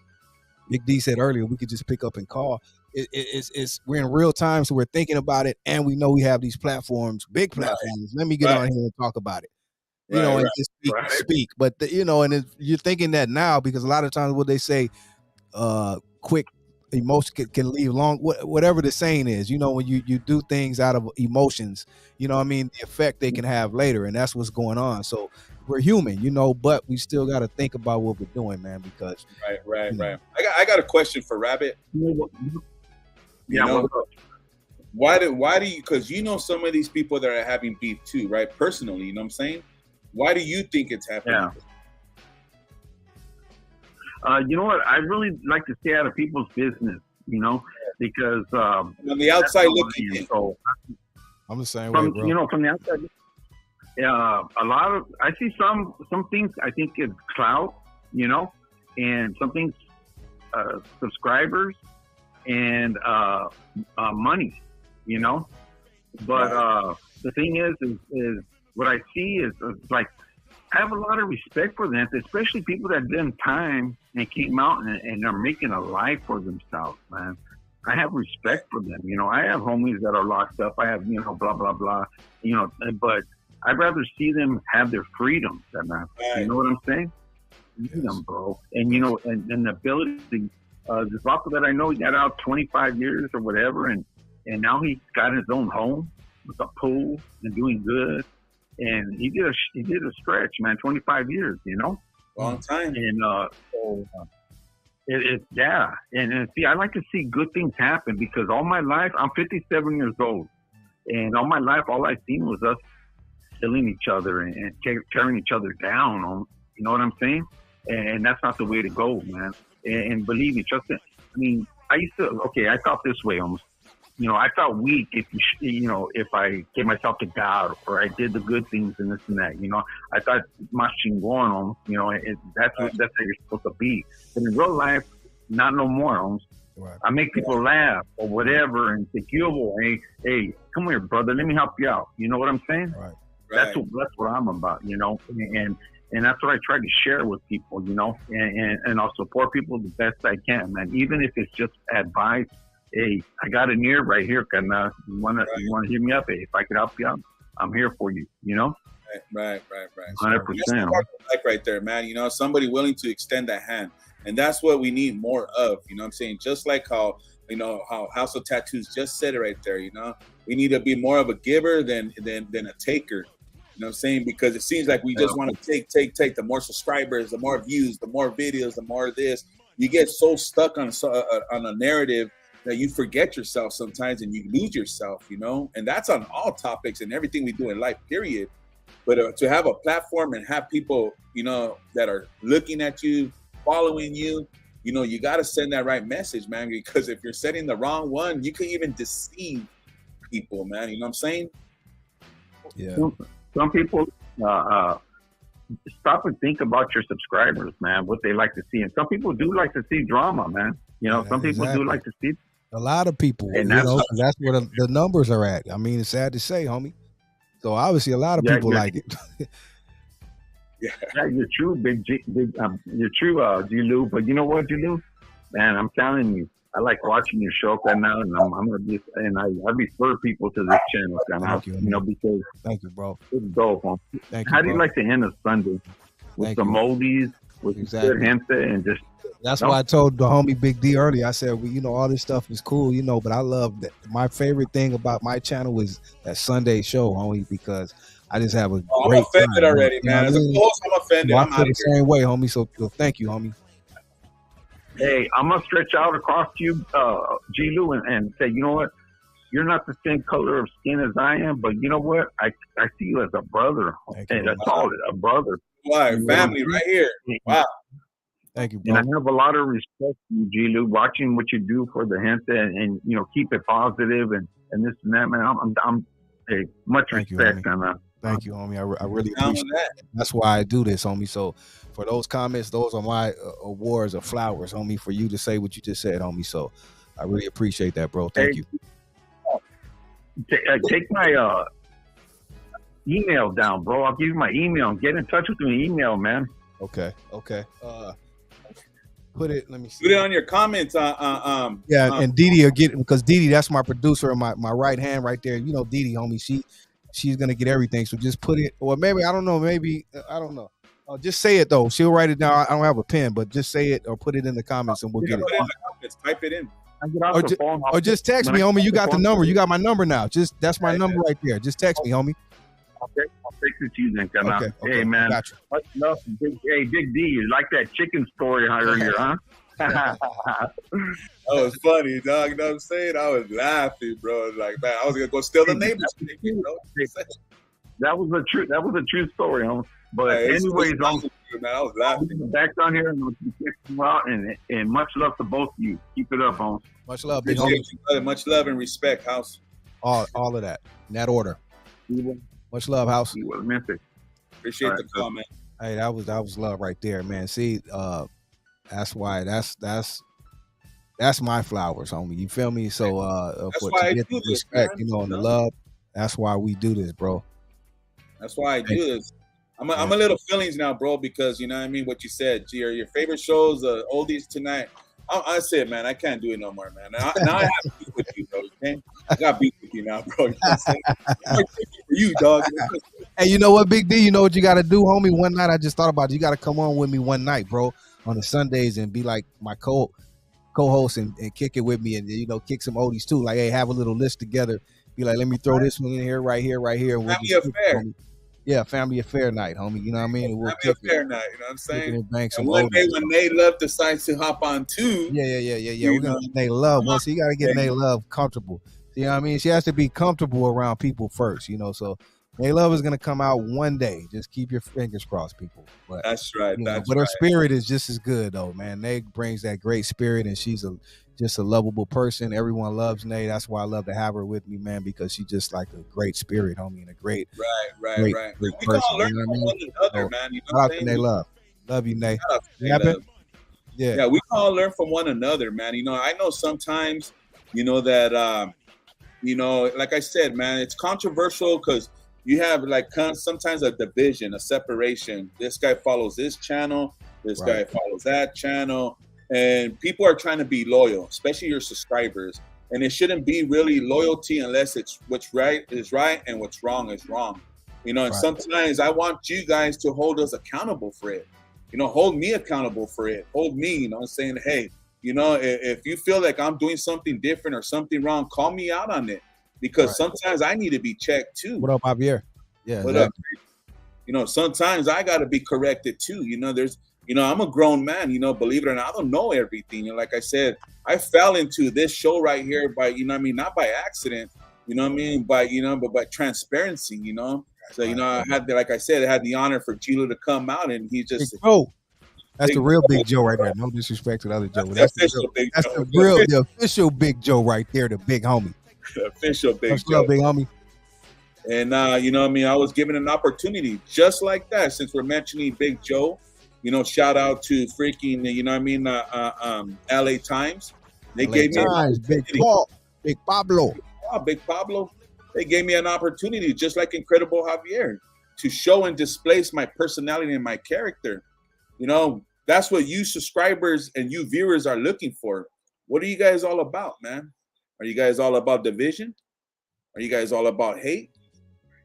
Big D said earlier, we could just pick up and call. It's we're in real time, so we're thinking about it, and we know we have these platforms, big platforms. Let me get on here and talk about it. And just speak. But and you're thinking that now because a lot of times what they say, quick emotion can leave long, whatever the saying is, when you do things out of emotions, the effect they can have later, and that's what's going on. So we're human, you know, but we still got to think about what we're doing, man, because Right. I got a question for Rabbit. You know, why do you, because you know some of these people that are having beef too, right? Personally, you know what I'm saying? Why do you think it's happening? You know what? I really like to stay out of people's business, you know, because on the outside looking in. So, I'm the same way, bro. You know, from the outside, a lot of, I see some things I think it's clout, you know, and some things subscribers and money, you know. But the thing is what I see is like, I have a lot of respect for them, especially people that did time and came out and are making a life for themselves, man. I have respect for them. You know, I have homies that are locked up. I have, you know, blah, blah, blah, you know, but I'd rather see them have their freedom than that. You know what I'm saying? Freedom, bro. And, you know, and the ability, this Vato that I know, he got out 25 years or whatever, and now he's got his own home with a pool and doing good. And he did a stretch, man, 25 years, you know? Long time. And and see, I like to see good things happen because all my life, I'm 57 years old, and all my life, all I've seen was us killing each other and tearing each other down. You know what I'm saying? And that's not the way to go, man. And believe me, trust me. I mean, I thought this way almost. You know, I felt weak if I gave myself to God or I did the good things and this and that. You know, I thought más chingón, you know, that's how you're supposed to be. But in real life, not no more. Right. I make people laugh or whatever and say, hey, come here, brother, let me help you out. You know what I'm saying? Right. That's what I'm about, you know, and that's what I try to share with people, you know, and I'll support people the best I can, man. Even if it's just advice. Hey, I got an ear right here. Can you wanna hear me up? Hey, if I could help you out, I'm here for you. You know. Right. 100%. Like right there, man. You know, somebody willing to extend that hand, and that's what we need more of. You know what I'm saying? Just like how, you know, how House of Tattoos just said it right there. You know, we need to be more of a giver than a taker. You know what I'm saying? Because it seems like we just want to take. The more subscribers, the more views, the more videos, the more this. You get so stuck on a narrative that you forget yourself sometimes and you lose yourself, you know, and that's on all topics and everything we do in life, period. But to have a platform and have people, you know, that are looking at you, following you, you know, you got to send that right message, man, because if you're setting the wrong one, you can even deceive people, man. You know what I'm saying? Yeah. Some people stop and think about your subscribers, man, what they like to see. And some people do like to see drama, man. You know, some people do like to see. A lot of people, and you know, that's where the numbers are at. I mean, it's sad to say, homie. So obviously, a lot of people like it. Yeah, you're true, you're true, G-Lew. But you know what, G-Lew? Man, I'm telling you, I like watching your show right now, and I'm gonna I refer people to this channel right now, you know, because thank you, bro. It's dope. Huh? How do you like to end a Sunday with some oldies, with good gente, and just. That's why I told the homie Big D earlier. I said, well, you know, all this stuff is cool, you know, but I love that. My favorite thing about my channel is that Sunday show, homie, because I just have a great I'm offended time, already, man. As a host, I'm offended. I feel the same way, homie. So thank you, homie. Hey, I'm gonna stretch out across you, G-Lew, and say, you know what? You're not the same color of skin as I am, but you know what? I see you as a brother, and that's all, a brother. Why? Family, right here. Wow. Thank you, bro. And I have a lot of respect for you, G-Lew, watching what you do for the gente and you know, keep it positive and this and that, man. I'm much respect on that. Thank you, homie. I really appreciate it. That's why I do this, homie. So for those comments, those are my awards or flowers, homie, for you to say what you just said, homie. So I really appreciate that, bro. Thank you. Take my email down, bro. I'll give you my email. Get in touch with me, email, man. Okay. Put it. Let me see. Put it on your comments. And DD will get, because DD, that's my producer and my right hand right there. You know, DD, homie. She's gonna get everything. So just put it, or maybe I don't know. Maybe I don't know. Just say it though. She'll write it down. I don't have a pen, but just say it or put it in the comments and we'll get it. Put it in the comments. Type it in. Or just text me, homie. You got the number. You got my number now. That's my number right there. Just text me, homie. Okay. fix it to you then, come out. Okay, Hey, man. gotcha. Much love. Big D, you like that chicken story earlier, huh? That was funny, dog. You know what I'm saying? I was laughing, bro. Like, man, I was gonna go steal the neighbor's chicken, bro. That was a true story, huh? But Hey, anyways, man, I was laughing. back down here and check them out, and much love to both of you. Keep it up, homie. Much love, big homie. Appreciate you, brother. Much love and respect, House. All of that in that order. Much love, House. You were meant to. Appreciate All the right, call, man. Hey, that was love right there, man. See, that's why that's my flowers, homie. You feel me? So That's for why to I get do the this, respect, man. you know, and the love, that's why we do this, bro. That's why I do this. I'm a little feelings now, bro, because you know what I mean. What you said, your favorite shows, oldies tonight. I said, man, I can't do it no more, man. Now I have beef with you, bro. Okay, I got beef with you now, bro. You know what I'm saying? I'm for you, dog. Hey, you know what, Big D? You know what you got to do, homie? One night, I just thought about it. You got to come on with me one night, bro, on the Sundays and be like my co-host and kick it with me and, you know, kick some oldies too. Like, hey, have a little list together. Be like, let me throw this one in here, right here. And we'll Family affair. Yeah, family affair night, homie. You know what I mean? We'll Family affair night. You know what I'm saying? And one day when Nate Love decides to hop on too. Yeah. We're gonna get Nate Love. Well, so you gotta get Nate Love comfortable. You know what I mean? She has to be comfortable around people first, you know. So Nate Love is gonna come out one day. Just keep your fingers crossed, people. But that's right. But her spirit is just as good though, man. Nate brings that great spirit, and she's just a lovable person. Everyone loves Nate. That's why I love to have her with me, man, because she's just like a great spirit, homie, and a great Great we can all learn from one another, man. You know what I'm saying? Nate Love. Love you, Nate. Yeah, we can all learn from one another, man. You know, I know sometimes, you know, that you know, like I said, man, it's controversial because you have like sometimes a division, a separation. This guy follows this channel, this guy follows that channel. And people are trying to be loyal, especially your subscribers. And it shouldn't be really loyalty unless it's what's right is right and what's wrong is wrong. You know, and sometimes I want you guys to hold us accountable for it. You know, hold me accountable for it. Hold me, you know, saying, hey, you know, if you feel like I'm doing something different or something wrong, call me out on it. Because sometimes I need to be checked too. What up, Javier? Yeah. What up? You know, sometimes I got to be corrected too. You know, you know, I'm a grown man, you know, believe it or not, I don't know everything. And like I said, I fell into this show right here by, you know what I mean, not by accident, you know what I mean, by, you know, but by transparency, you know. So, you know, I had, like I said, I had the honor for G-Lew to come out and he just. That's the real Big Joe right there. No disrespect to the other Joe. That's the official Big Joe right there, the big homie. The official Big Let's Joe. Go, big homie. And, you know what I mean, I was given an opportunity just like that since we're mentioning Big Joe. You know, shout out to freaking, you know what I mean, LA Times. They gave me Big Pablo. Oh, Big Pablo. They gave me an opportunity, just like Incredible Javier, to show and display my personality and my character. You know, that's what you subscribers and you viewers are looking for. What are you guys all about, man? Are you guys all about division? Are you guys all about hate?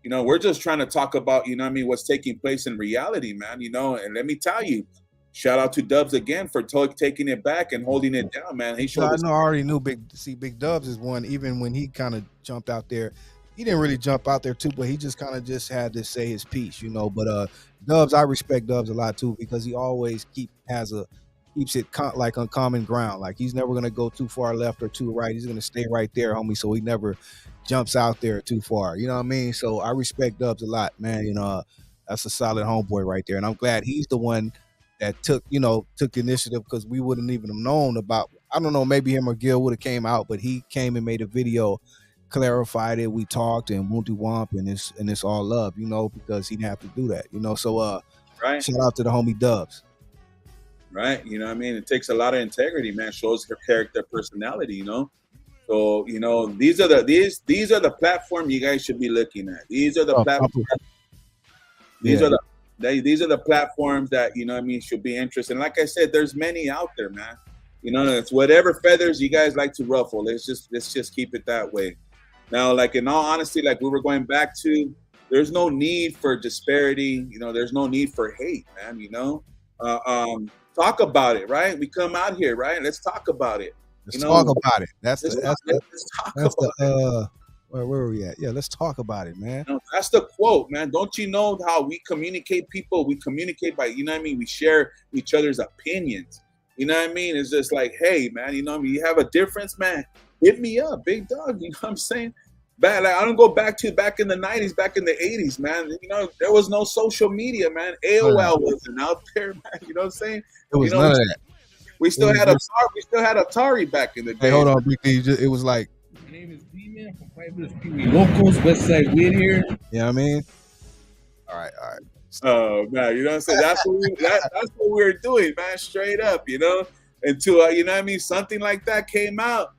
You know, we're just trying to talk about, you know what I mean, what's taking place in reality, man, you know, and let me tell you, shout out to Dubs again for taking it back and holding it down, man. He showed I know I already knew Big Dubs is one, even when he kind of jumped out there. He didn't really jump out there too, but he just kind of just had to say his piece, you know. But Dubs, I respect Dubs a lot too, because he always keeps it like on common ground. Like he's never gonna go too far left or too right. He's gonna stay right there, homie. So he never jumps out there too far. You know what I mean? So I respect Dubs a lot, man. You know, that's a solid homeboy right there, and I'm glad he's the one that took the initiative, because we wouldn't even have known about. I don't know, maybe him or Gil would have came out, but he came and made a video, clarified it. We talked and won't do womp, and it's all love, you know, because he didn't have to do that, you know. So shout out to the homie Dubs. Right, you know what I mean? It takes a lot of integrity, man. Shows her character, personality, you know. So, you know, these are the platform you guys should be looking at. These are the platforms. These are the platforms that, you know what I mean, should be interested. And like I said, there's many out there, man. You know, it's whatever feathers you guys like to ruffle. Let's just keep it that way. Now, like in all honesty, like we were going back to, there's no need for disparity. You know, there's no need for hate, man. You know, talk about it, right? We come out here, right? Let's talk about it. Let's talk about it. Let's talk about it. Where were we at? Yeah, let's talk about it, man. You know, that's the quote, man. Don't you know how we communicate people? We communicate by, you know what I mean? We share each other's opinions. You know what I mean? It's just like, hey, man, you know what I mean? You have a difference, man. Hit me up, big dog. You know what I'm saying? Like, I don't go back in the 90s, back in the 80s, man. You know, there was no social media, man. AOL wasn't out there, man. You know what I'm saying? It was none of that. We still had Atari. We still had Atari back in the day. Hey, hold on, BT. It was like. My name is D-Man from Traviesos Pee Wee Locals, Westside Whittier. You know what I mean? All right. Oh man, you know what I'm saying? That's what we were doing, man. Straight up, you know. Until you know what I mean, something like that came out,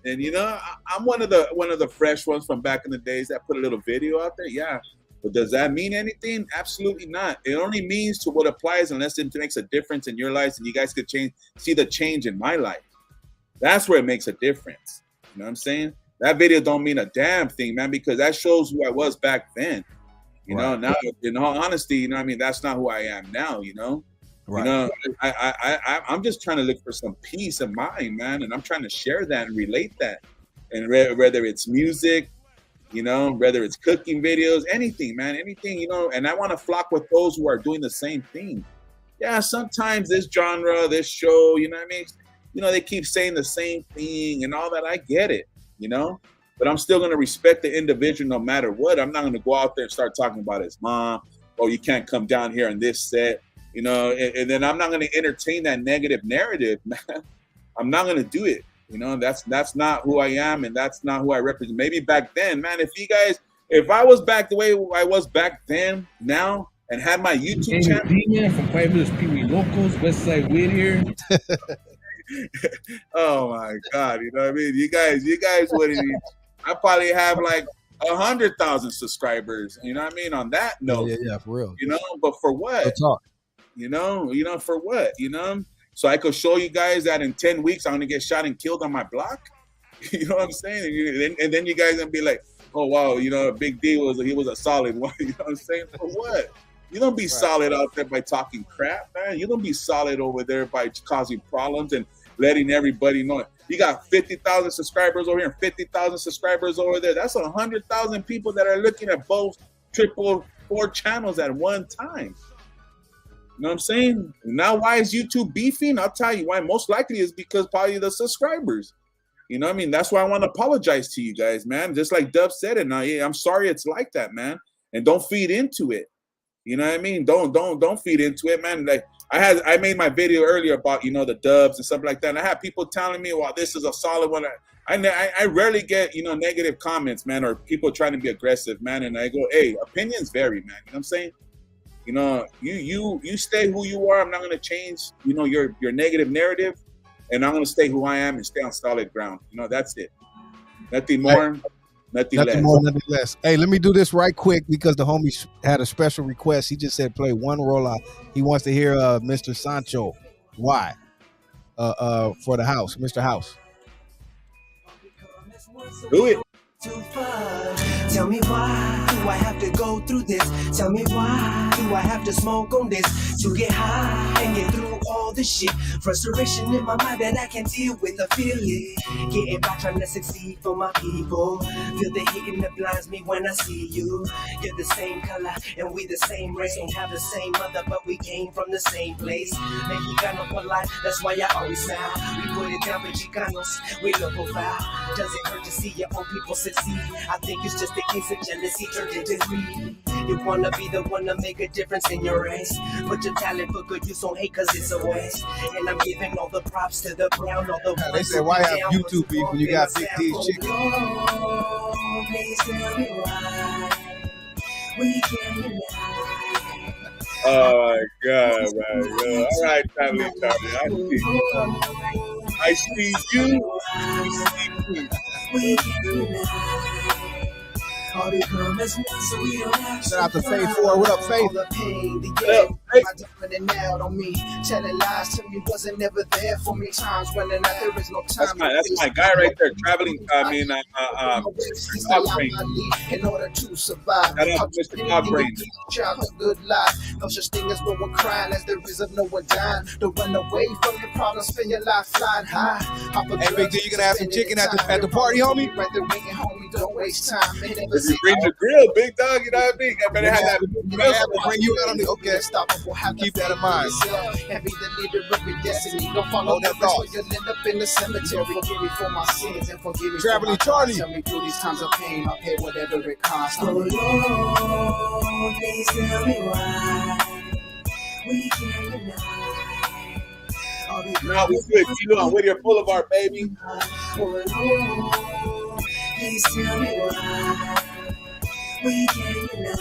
and you know, I'm one of the fresh ones from back in the days that put a little video out there. Yeah, but does that mean anything? Absolutely not. It only means to what applies unless it makes a difference in your lives, and you guys could see the change in my life. That's where it makes a difference. You know what I'm saying? That video don't mean a damn thing, man, because that shows who I was back then. You know, now in all honesty, you know what I mean, that's not who I am now, you know. Right. You know, I'm just trying to look for some peace of mind, man, and I'm trying to share that and relate that. And whether it's music, you know, whether it's cooking videos, anything, man, anything, you know, and I want to flock with those who are doing the same thing. Yeah, sometimes this genre, this show, you know what I mean? You know, they keep saying the same thing and all that. I get it, you know, but I'm still going to respect the individual no matter what. I'm not going to go out there and start talking about his mom. Oh, you can't come down here on this set, you know, and then I'm not going to entertain that negative narrative, man. I'm not going to do it. You know, that's not who I am, and that's not who I represent. Maybe back then, man, if I was back the way I was back then, now, and had my YouTube channel. D-Man from Traviesos Pee Wee Locals, Westside Whittier. Oh my God, you know what I mean? You guys wouldn't even, I probably have like 100,000 subscribers, you know what I mean? On that note. Yeah, for real. You know, but for what? You know, for what? You know? So I could show you guys that in 10 weeks I'm gonna get shot and killed on my block. You know what I'm saying? And then you guys gonna be like, oh wow, you know, Big D was a solid one. You know what I'm saying? For what? You don't be solid out there by talking crap, man. You don't be solid over there by causing problems and letting everybody know. You got 50,000 subscribers over here and 50,000 subscribers over there. That's 100,000 people that are looking at both 4 channels at one time. You know what I'm saying? Now, why is YouTube beefing? I'll tell you why. Most likely is because probably the subscribers. You know what I mean? That's why I want to apologize to you guys, man. Just like Dub said it. Now, yeah, I'm sorry it's like that, man. And don't feed into it. You know what I mean? Don't feed into it, man. Like I made my video earlier about, you know, the dubs and stuff like that. And I had people telling me, well, this is a solid one. I rarely get, you know, negative comments, man, or people trying to be aggressive, man. And I go, hey, opinions vary, man. You know what I'm saying? You know, you stay who you are. I'm not gonna change, you know, your negative narrative, and I'm gonna stay who I am and stay on solid ground. You know, that's it. Nothing more. Nothing less. Hey, let me do this right quick because the homie had a special request. He just said play one rollout. He wants to hear Mr. Sancho. Why? For the house, Mr. House. Do it. Tell me why do I have to go through this? Tell me why do I have to smoke on this? To get high and get through all this shit. Frustration in my mind that I can't deal with. I feel it. Getting by trying to succeed for my people. Feel the hitting that blinds me when I see you. You're the same color and we the same race. Don't have the same mother but we came from the same place. Mexicano for life, that's why I always smile. We put it down for Chicanos, we look profile. Does it hurt to see your own people succeed? I think it's just a case of jealousy turned into greed. You wanna be the one to make a difference in your race. Put your talent for good use on hate cause it's a waste. And I'm giving all the props to the brown, all the they said why have YouTube beef when you got Big D's chicken? Oh, please tell me why we can't unite. Oh my God, man. All right, Charlie. I see you. We can't unite. All become as one so we don't have to. Shout out to Faith 4. What up, Faith? The pain, the game, my dominant out on me. Telling lies to me wasn't never there for me. Times running out, there is no time. That's my guy right there, traveling. In order to survive, Mr. Cogbrain. Child a good life. No such thing as no one crying, as there is of no one dying. Don't run away from your problems, spend your life flying high. Hey, Big D, you gonna have some chicken at the party, homie? Right there waiting, homie, don't waste time. If you bring the grill, big dog, you know what I mean? I better have that. Bring you out on the okay. Keep that in mind. And be the leader of your destiny. Don't follow that thought. You'll end up in the cemetery. Forgive me for my sins and forgive me Traveling for my Charlie. Tell me through these times of pain, I'll pay whatever it costs. Oh Lord, please tell me why we can't unite. Now we good. G-Lew on Whittier Boulevard, baby. Oh Lord, please tell me why we can't unite.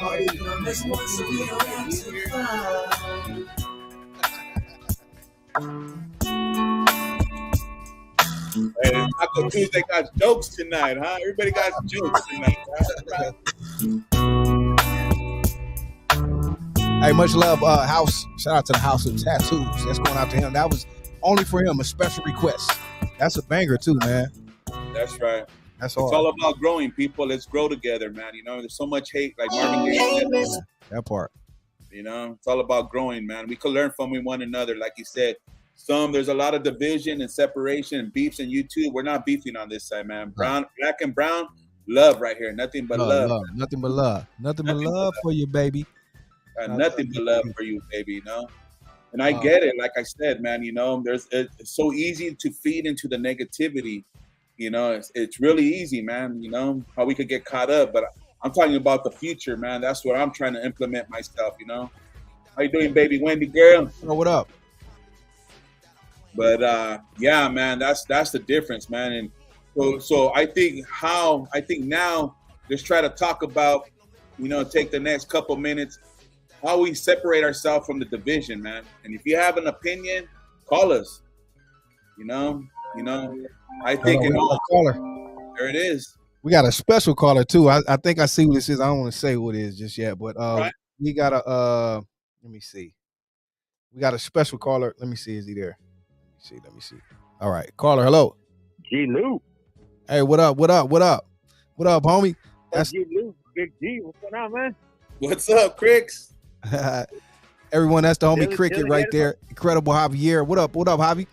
All these numbers want so we don't have to fight. Hey, Taco Tuesday got jokes tonight, huh? Everybody got jokes tonight. Right? Hey, much love, House. Shout out to the House of Tattoos. That's going out to him. That was only for him, a special request. That's a banger too, man. That's right. That's It's all about growing, people. Let's grow together, man. You know, there's so much hate, like Marvin Gaye said. That part. You know, it's all about growing, man. We can learn from one another, like you said. There's a lot of division and separation and beefs in YouTube. We're not beefing on this side, man. Black and brown, love right here. Nothing but love. Nothing but love. Nothing but love for you, baby. Nothing but love for you, baby. You know, and I get it. Like I said, man. You know, it's so easy to feed into the negativity. You know, it's really easy, man. You know how we could get caught up, but I'm talking about the future, man. That's what I'm trying to implement myself. You know, how you doing, baby Wendy girl? Oh, what up? But yeah, man, that's the difference, man. And so I think now let's try to talk about, you know, take the next couple minutes how we separate ourselves from the division, man. And if you have an opinion, call us. You know, I think caller. There it is. We got a special caller too. I think I see what this is. I don't want to say what it is just yet, but right. We got a let me see. We got a special caller. Let me see. Is he there? Let me see. All right. Caller, hello. G-Lew. Hey, what up? What up, homie? That's G-Lew. Big G. What's going on, man? What's up, Cricks? Everyone, that's the homie Cricket right there. Incredible Javier. What up, Javi?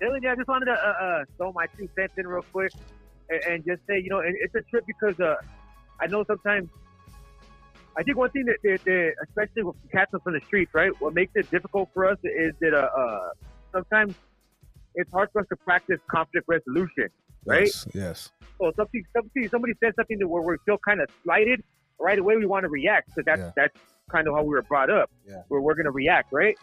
Dylan, yeah, I just wanted to throw my 2 cents in real quick and just say, you know, it's a trip because I know sometimes, I think one thing that especially with cats from the streets, right, what makes it difficult for us is that sometimes it's hard for us to practice conflict resolution, right? Yes. So somebody says something where we feel kind of slighted, right away we want to react because that's kind of how we were brought up, where we're going to react, right?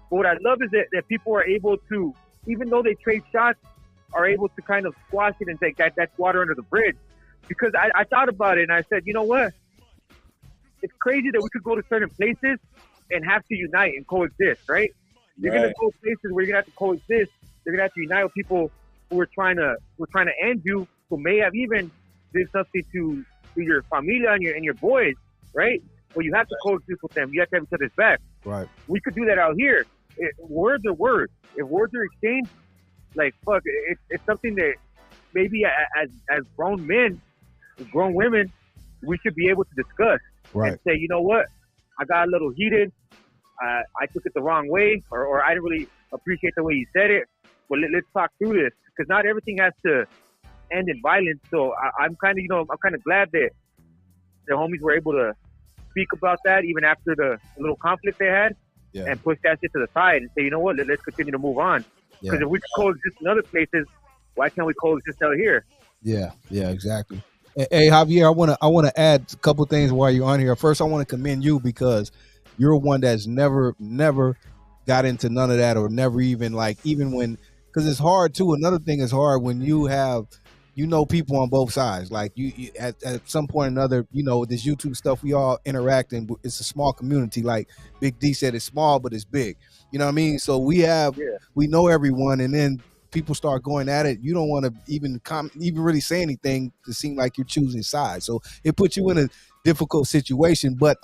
But what I love is that people are able to, even though they trade shots, are able to kind of squash it and say that's water under the bridge. Because I thought about it and I said, you know what? It's crazy that we could go to certain places and have to unite and coexist, right? You're going to go places where you're going to have to coexist. You're going to have to unite with people who are trying to end you, who may have even did something to your familia and your boys, right? Well, you have to coexist with them. You have to have each other's back. Right. We could do that out here. Words are words. If words are exchanged, like, fuck, it's something that maybe as grown men, grown women, we should be able to discuss. Right. And say, you know what, I got a little heated. I took it the wrong way, or I didn't really appreciate the way you said it. But let's talk through this, because not everything has to end in violence. So I'm kind of glad that the homies were able to speak about that even after the little conflict they had, and push that shit to the side and say, you know what, let's continue to move on. Because if we could coexist in other places, why can't we coexist out here? Yeah, exactly. Hey, Javier, I want to add a couple things while you're on here. First, I want to commend you because you're one that's never got into none of that, or never even when, because it's hard too. Another thing is hard when you have, people on both sides. Like you at some point or another, this YouTube stuff, we all interact, and it's a small community. Like Big D said, it's small, but it's big. You know what I mean? So we know everyone, and then people start going at it. You don't want to even really say anything to seem like you're choosing sides. So it puts you in a difficult situation. But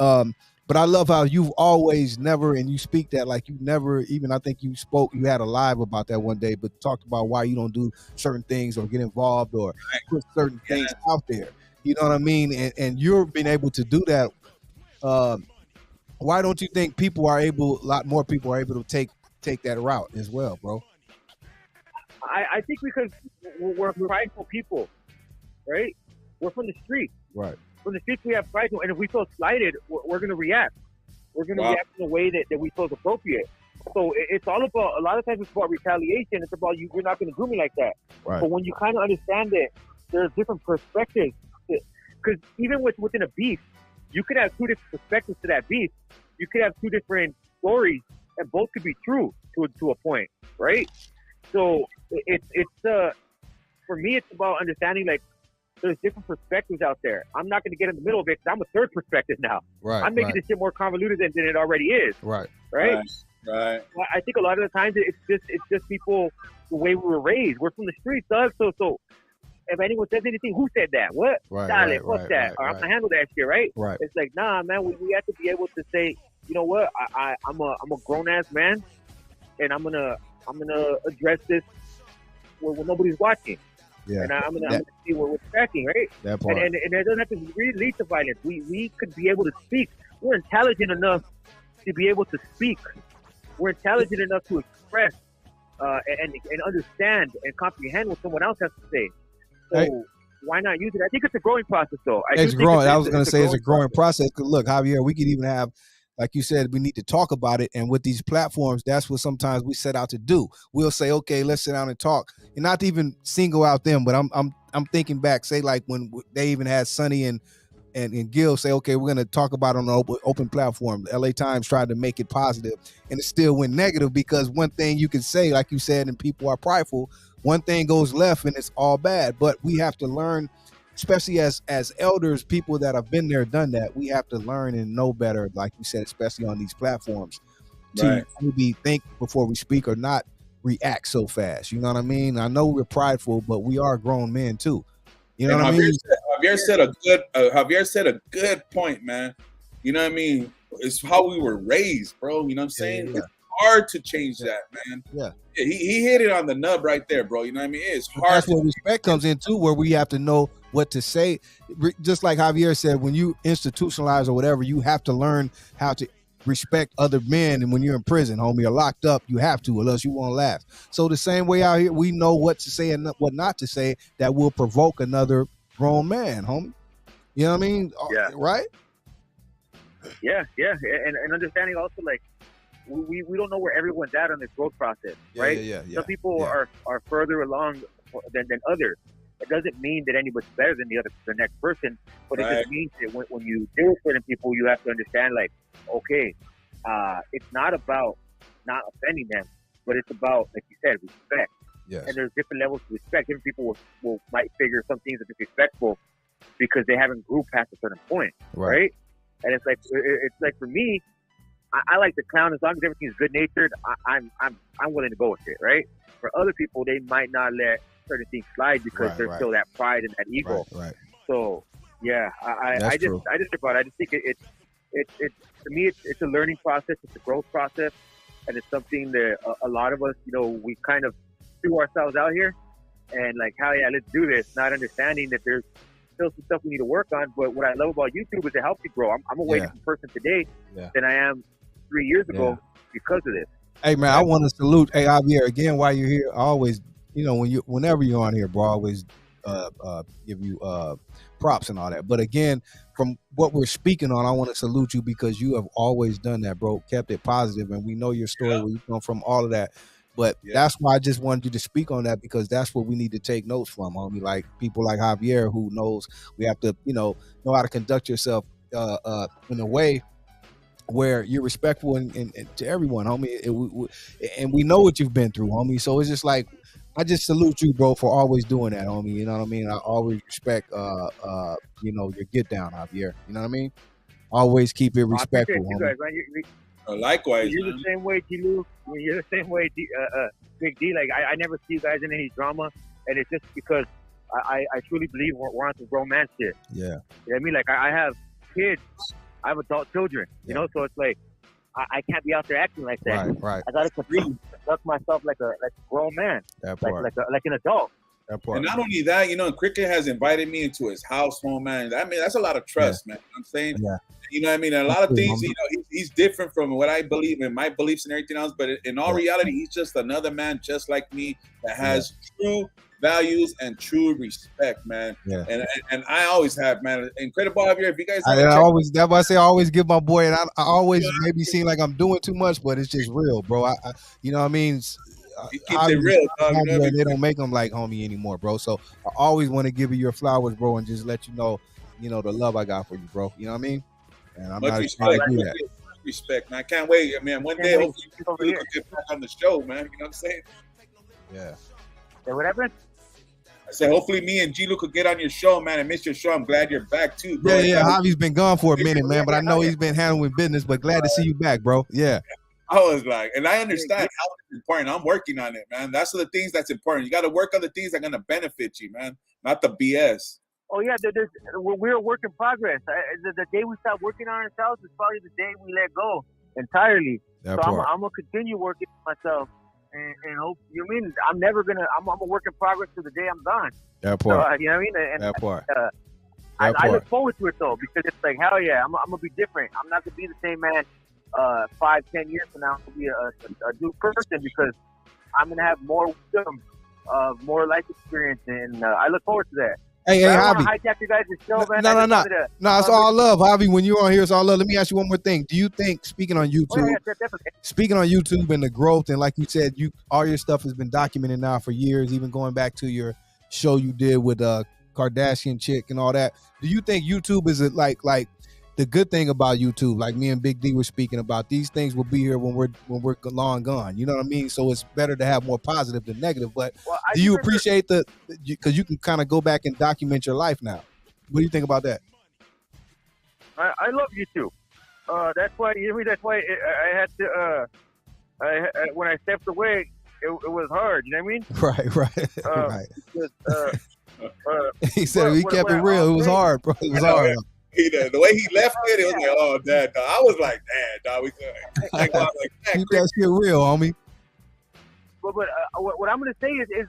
I love how you've always never, and you speak that like you never even, I think you had a live about that one day, but talked about why you don't do certain things or get involved or put certain things out there. You know what I mean? And you're being able to do that Why don't you think a lot more people are able to take that route as well, bro? I think because we're prideful people, right? We're from the streets. Right. From the streets, we have pride, and if we feel slighted, we're going to react. We're going to react in a way that we feel is appropriate. So it's all about, a lot of times it's about retaliation. It's about you're not going to do me like that. Right. But when you kind of understand that there's different perspectives, because even within a beef, you could have two different perspectives to that beef. You could have two different stories, and both could be true to a point, right? So it's for me, it's about understanding like there's different perspectives out there. I'm not going to get in the middle of it because I'm a third perspective now. Right. I'm making this shit more convoluted than it already is. Right. Right. Right. Well, I think a lot of the times it's just people the way we were raised. We're from the streets, dog. So if anyone says anything, who said that? What? Right. Dale, fuck that. Or I'm gonna handle that shit, right? Right. It's like, nah, man. We have to be able to say, you know what? I'm a grown ass man, and I'm gonna address this when nobody's watching. Yeah. And I'm gonna see what we're tracking, right? That part. And it doesn't have to really lead to violence. We could be able to speak. We're intelligent enough to be able to speak. We're intelligent enough to express and understand and comprehend what someone else has to say. So why not use it? I think it's a growing process, though. It's growing. I was going to say it's a growing process. Cause look, Javier, we could even have, like you said, we need to talk about it. And with these platforms, that's what sometimes we set out to do. We'll say, okay, let's sit down and talk, and not to even single out them. But I'm thinking back, say like when they even had Sonny and Gil say, okay, we're going to talk about it on an open platform. The LA Times tried to make it positive, and it still went negative because one thing you can say, like you said, and people are prideful, one thing goes left and it's all bad. But we have to learn, especially as elders, people that have been there, done that, we have to learn and know better, like you said, especially on these platforms, to maybe think before we speak or not react so fast. You know what I mean? I know we're prideful, but we are grown men too. You know what I mean? Javier said a good point, man. You know what I mean? It's how we were raised, bro. You know what I'm saying? Yeah. It's hard to change that, man. Yeah. He hit it on the nub right there, bro. You know what I mean? It's hard. That's where respect comes in too, where we have to know what to say. Just like Javier said, when you institutionalize or whatever, you have to learn how to respect other men. And when you're in prison, homie, or locked up, you have to, or else you won't last. So the same way out here, we know what to say and what not to say that will provoke another grown man, homie. You know what I mean? Yeah. Right? Yeah. And understanding also, like, we don't know where everyone's at on this growth process, right? Yeah. Some people are further along than others. It doesn't mean that anybody's better than the next person, but it just means that when you deal with certain people, you have to understand, like, okay, it's not about not offending them, but it's about, like you said, respect. Yes. And there's different levels of respect. Different people might figure some things are disrespectful because they haven't grew past a certain point, right? And it's like for me, I like to clown as long as everything's good natured. I'm willing to go with it, right? For other people, they might not let certain things slide because there's still that pride and that ego. Right. So yeah, I just think it's to me it's a learning process. It's a growth process, and it's something that a lot of us, you know, we kind of threw ourselves out here and like, hell yeah, let's do this. Not understanding that there's still some stuff we need to work on. But what I love about YouTube is it helps you grow. I'm a way different person today than I am 3 years ago because of this. Hey man, I want to salute Javier again while you're here. I always, you know, whenever you're on here, bro, I always give you props and all that. But again, from what we're speaking on, I want to salute you because you have always done that, bro. Kept it positive, and we know your story, where you come from, all of that. But that's why I just wanted you to speak on that, because that's what we need to take notes from, homie. Like people like Javier, who knows we have to, you know how to conduct yourself in a way where you're respectful and to everyone, homie. And we know what you've been through, homie. So it's just like, I just salute you, bro, for always doing that, homie. You know what I mean? I always respect, your get down, Javier. You know what I mean? Always keep it respectful, homie. Guys, right? Likewise, you're the same way, G-Lew. You're the same way, Big D. Like I never see you guys in any drama, and it's just because I truly believe we're on some grown man shit. Yeah. You know what I mean? Like I have kids, I have adult children. You know, so it's like I can't be out there acting like that. Right. I gotta conduct myself like a grown man, like an adult. And not only that, you know, Cricket has invited me into his house home, man. I mean, that's a lot of trust, man. You know what I'm saying? Yeah. You know what I mean? And a lot of things, you know, he's different from what I believe in, my beliefs and everything else. But in all reality, he's just another man just like me that has true values and true respect, man. Yeah. And I always have, man. Incredible Javier, if you guys I always, that's why I say I always give my boy, and I always maybe seem like I'm doing too much, but it's just real, bro. I you know what I mean? He keeps it real, dog. You know, they don't make them like homie anymore, bro. So I always want to give you your flowers, bro, and just let you know the love I got for you, bro. You know what I mean? And I'm much not respect, to do that. Respect, man. I can't wait, man. One day, hopefully, you can get back on the show, man. You know what I'm saying? Yeah. Hey, what happened? I said, hopefully, me and G-Lew could get on your show, man. I missed your show. I'm glad you're back too, bro. Yeah. Javi's been gone for a minute, man, but I know he's been handling business. But glad to see you back, bro. Yeah. I was like, and I understand how it's important. I'm working on it, man. That's the things that's important. You got to work on the things that are going to benefit you, man, not the BS. Oh, yeah, we're a work in progress. The day we stop working on ourselves is probably the day we let go entirely. So I'm going to continue working on myself and hope, you mean, I'm never going to, I'm a work in progress to the day I'm done. That part. So, you know what I mean? And, that part. I look forward to it, though, because it's like, hell yeah, I'm going to be different. I'm not going to be the same man 5-10 years from now. I'm going to be a new person because I'm going to have more wisdom, more life experience, and I look forward to that. Hey, Javi. Hijack your guys' show, man. No, it's all love, Javi. When you're on here, it's all love. Let me ask you one more thing. Do you think, speaking on YouTube, and the growth, and like you said, all your stuff has been documented now for years, even going back to your show you did with Kardashian chick and all that. Do you think YouTube is like the good thing about YouTube, like me and Big D were speaking about, these things will be here when we're long gone. You know what I mean? So it's better to have more positive than negative. But do you appreciate because you can kind of go back and document your life now? What do you think about that? I love YouTube. That's why I had to. When I stepped away, it was hard. You know what I mean? Right. Because, he said we kept it real. It was hard, bro. It was hard. The way he left it was like, oh, dad, dog. I was like, dad, dog. Keep that shit real, homie. But what I'm gonna say is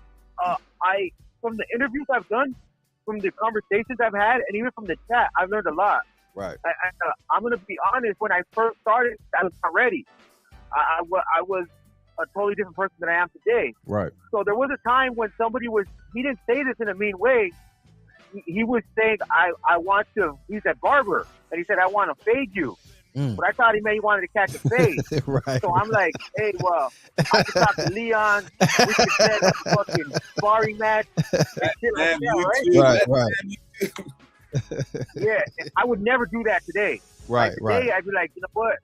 I from the interviews I've done, from the conversations I've had, and even from the chat, I've learned a lot. Right. I'm gonna be honest. When I first started, I was not ready. I was a totally different person than I am today. Right. So there was a time when he didn't say this in a mean way. He was saying, I want to, he's a barber, and he said, I want to fade you. But I thought he wanted to catch a fade. Right. So I'm like, hey, well, I can talk to Leon. We can set up a fucking sparring match. And shit like that, right? Yeah, I would never do that today. Right, today, I'd be like, you know what?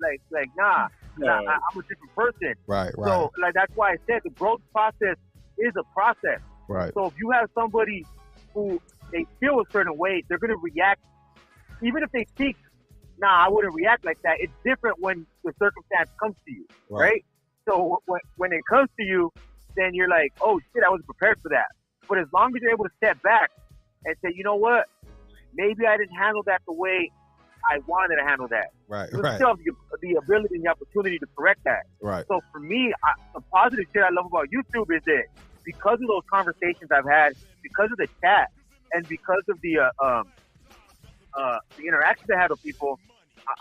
Nah, I'm a different person. Right. So, that's why I said the growth process is a process. Right. So if you have somebody who they feel a certain way, they're going to react. Even if they think, I wouldn't react like that. It's different when the circumstance comes to you, right? So when it comes to you, then you're like, oh, shit, I wasn't prepared for that. But as long as you're able to step back and say, you know what, maybe I didn't handle that the way I wanted to handle that. Right. You still have the ability and the opportunity to correct that. Right. So for me, the positive shit I love about YouTube is that because of those conversations I've had, because of the chat, and because of the interactions I had with people,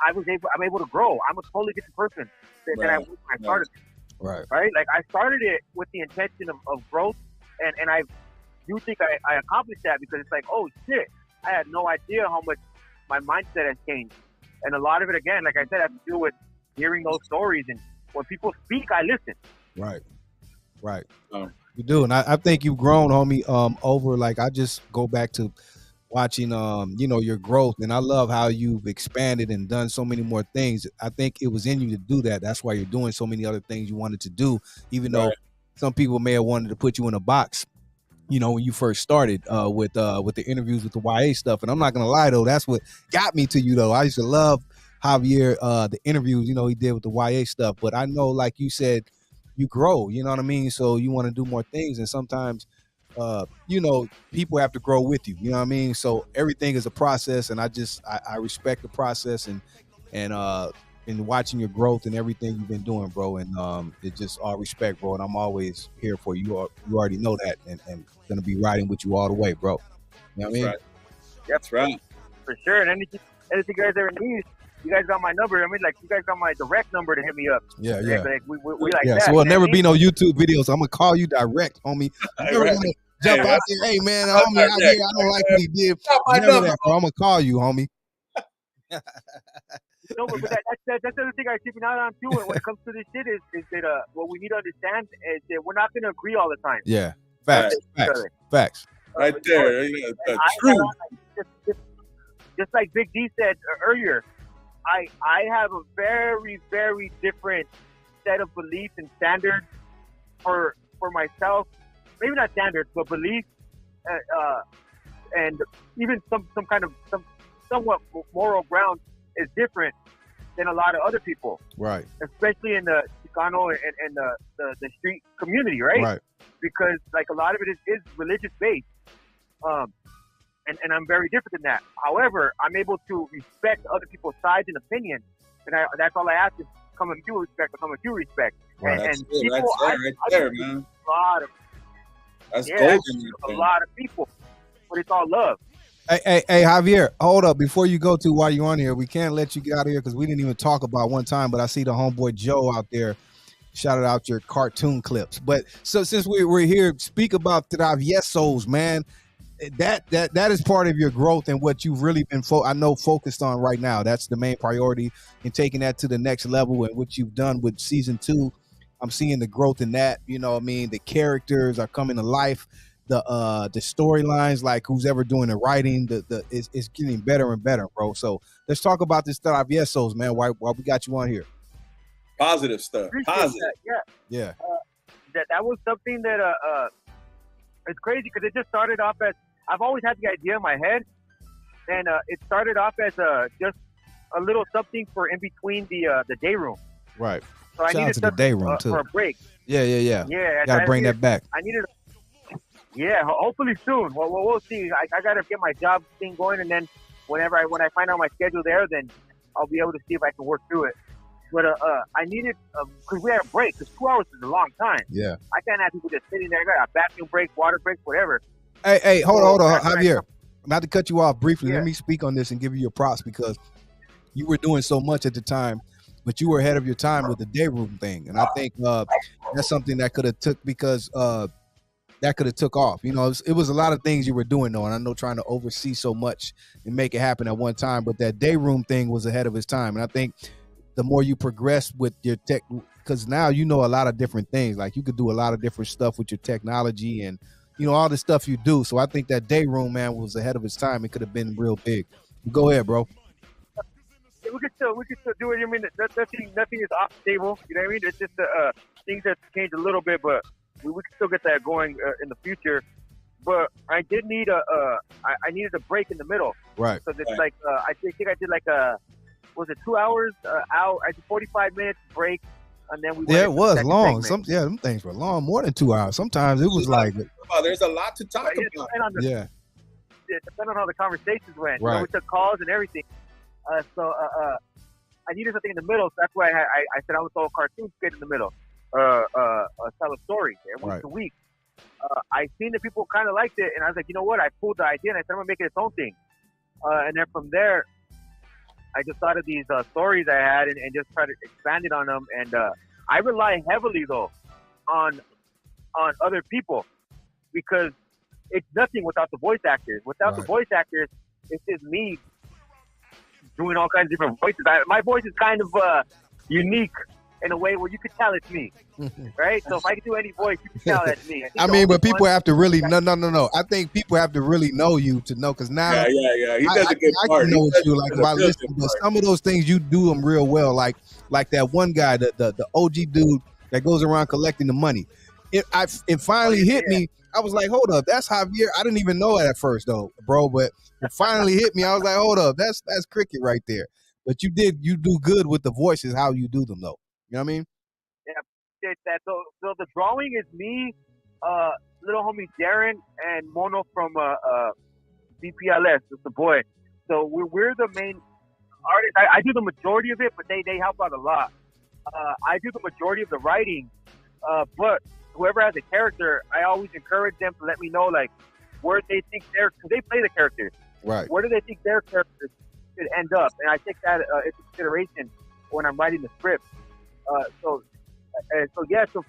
I'm able to grow. I'm a totally different person than I was when I started. Right. Right? Like I started it with the intention of growth, and I do think I accomplished that because it's like, oh shit, I had no idea how much my mindset has changed. And a lot of it, again, like I said, has to do with hearing those stories, and when people speak, I listen. Right. You do, and I think you've grown, homie. Over, like, I just go back to watching, your growth, and I love how you've expanded and done so many more things. I think it was in you to do that. That's why you're doing so many other things you wanted to do, even though some people may have wanted to put you in a box. When you first started with the interviews with the YA stuff, and I'm not gonna lie though, that's what got me to you though. I used to love Javier, the interviews, he did with the YA stuff. But I know, like you said, you grow, you know what I mean? So you want to do more things, and sometimes, people have to grow with you, you know what I mean? So everything is a process, and I respect the process, and and watching your growth and everything you've been doing, bro. And it's just all respect, bro. And I'm always here for you. You already know that, and gonna be riding with you all the way, bro. You know what I mean? Right. That's right. For sure. And anything you guys ever need, you guys got my number. I mean, like, you guys got my direct number to hit me up. Yeah. Like, we like yeah. that. So it'll never be no YouTube videos. So I'm gonna call you direct, homie. I'm never gonna jump out there. Hey, man, homie out here. I don't like what he did. Never that, bro. I'm gonna call you, homie. No, but that's the other thing I keep an eye on too. When it comes to this shit, is that what we need to understand is that we're not going to agree all the time. Yeah, facts. Right there, just like Big D said earlier, I have a very, very different set of beliefs and standards for myself. Maybe not standards, but beliefs, and even some kind of somewhat moral ground is different than a lot of other people, right? Especially in the Chicano and the street community, right? Because like a lot of it is religious based, and I'm very different than that. However, I'm able to respect other people's sides and opinions, and that's all I ask is come with due respect, or come with due respect. Right. And people, right there, man. A lot of a lot of people, but it's all love. Hey, Javier, hold up. Before you go to while you're on here, we can't let you get out of here because we didn't even talk about one time, but I see the homeboy Joe out there shouted out your cartoon clips. But so since we're here, speak about Traviesos, man. That is part of your growth and what you've really been focused on right now. That's the main priority in taking that to the next level, and what you've done with season 2. I'm seeing the growth in that. You know what I mean? The characters are coming to life. The storylines, like who's ever doing the writing, it's getting better and better, bro. So let's talk about this Traviesos, man. Why we got you on here? Positive stuff. Positive. Yeah. That was something that it's crazy because it just started off as, I've always had the idea in my head, and it started off as just a little something for in between the day room. Right. So I needed to the day room too for a break. Yeah. Got to bring that back. I needed. Yeah, hopefully soon. Well, we'll see. I got to get my job thing going, and then when I find out my schedule there, then I'll be able to see if I can work through it. But I needed, because we had a break, because 2 hours is a long time. Yeah. I can't have people just sitting there. I got a bathroom break, water break, whatever. Hey, hold on, Javier. Not to cut you off briefly. Let me speak on this and give you your props, because you were doing so much at the time, but you were ahead of your time with the day room thing. And I think that's something that could have took off. You know, it was a lot of things you were doing, though, and I know trying to oversee so much and make it happen at one time, but that day room thing was ahead of its time. And I think the more you progress with your tech, because now you know a lot of different things, like you could do a lot of different stuff with your technology and, you know, all the stuff you do. So I think that day room, man, was ahead of its time. It could have been real big. Go ahead, bro. Yeah, we could still do it. I mean, nothing is off the table. You know what I mean? It's just things that changed a little bit, but we can still get that going in the future. But I did need I needed a break in the middle. Right. Because it's like I think I did like was it 2 hours out? I did 45 minutes break, and then we it was long. Them things were long, more than 2 hours. Sometimes it was like there's a lot to talk about. Depending on how the conversations went. Right. You know, we took calls and everything. So I needed something in the middle. So that's why I said I would throw a cartoon skit in the middle. Tell a story week to week. I seen that people kind of liked it, and I was like, you know what? I pulled the idea and I said I'm gonna make it its own thing. And then from there, I just thought of these stories I had and just tried to expand it on them. And I rely heavily though on other people, because it's nothing without the voice actors. Without the voice actors, it's just me doing all kinds of different voices. My voice is kind of unique in a way where you could tell it's me, right? So if I can do any voice, you can tell that's me. I mean, but people have to really no. I think people have to really know you to know, because now he does a good part. I can know it's you, like if I listen, but some of those things you do them real well, like that one guy, the OG dude that goes around collecting the money. It finally hit me. I was like, hold up, that's Javier. I didn't even know it at first though, bro, but it finally hit me. I was like, hold up, that's Cricket right there. But you do good with the voices, how you do them though. You know what I mean? Yeah, that. So the drawing is me, little homie Darren, and Mono from BPLS. It's the boy. So we're the main artists, I do the majority of it, but they help out a lot. I do the majority of the writing, but whoever has a character, I always encourage them to let me know like where they think because they play the characters. Right. Where do they think their characters should end up? And I take that into consideration when I'm writing the script. So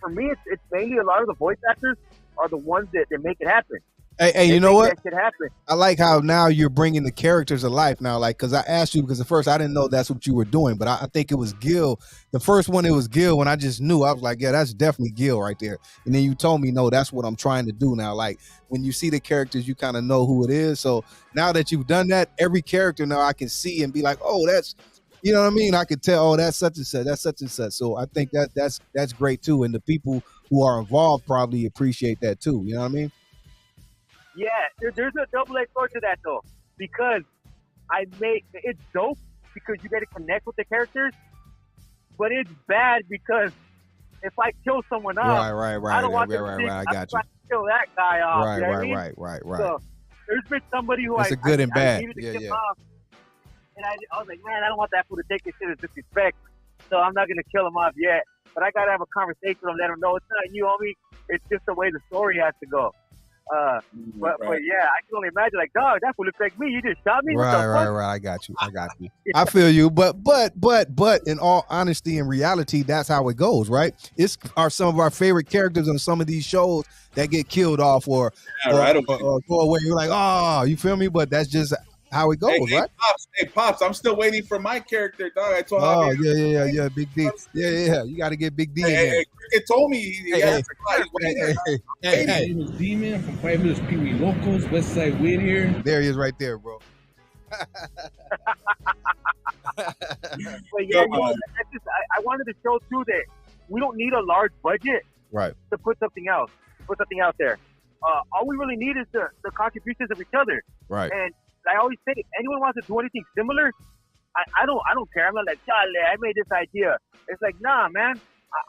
for me, it's mainly a lot of the voice actors are the ones that make it happen. Hey, you know what? That shit happen. I like how now you're bringing the characters to life now. Like, because I asked you, because at first I didn't know that's what you were doing, but I think it was Gil. The first one, it was Gil. When I just knew, I was like, yeah, that's definitely Gil right there. And then you told me, no, that's what I'm trying to do now. Like, when you see the characters, you kind of know who it is. So now that you've done that, every character now I can see and be like, oh, that's, you know what I mean? I could tell, oh, that's such and such, that's such and such. So I think that's great too. And the people who are involved probably appreciate that too. You know what I mean? Yeah, there's a double-edged sword to that though, because it's dope because you get to connect with the characters, but it's bad because if I kill someone off, right. I don't want I got you. to kill that guy off. Right, you know right. what I mean? So there's been somebody who it's a good and bad. I needed to kill off, and I was like, man, I don't want that fool to take this shit as disrespect, so I'm not gonna kill him off yet. But I gotta have a conversation with him, let him know it's not you, homie. It's just the way the story has to go. But yeah, I can only imagine like, dog, that fool looks like me. You just shot me. Right. I got you. I feel you. But in all honesty and reality, that's how it goes, right? Are some of our favorite characters on some of these shows that get killed off or go away. You're like, oh, you feel me? But that's just how it goes, right? Hey, Pops, I'm still waiting for my character, dog. I told yeah, Big D. Yeah. You got to get Big D in there. It told me he was Demon from Traviesos Pee-wee Locals, Westside Whittier. There he is right there, bro. But yeah, I wanted to show too that we don't need a large budget to put something else, out there. All we really need is the contributions of each other. Right. And I always say, if anyone wants to do anything similar, I don't care. I'm not like, Charlie, I made this idea. It's like, nah, man,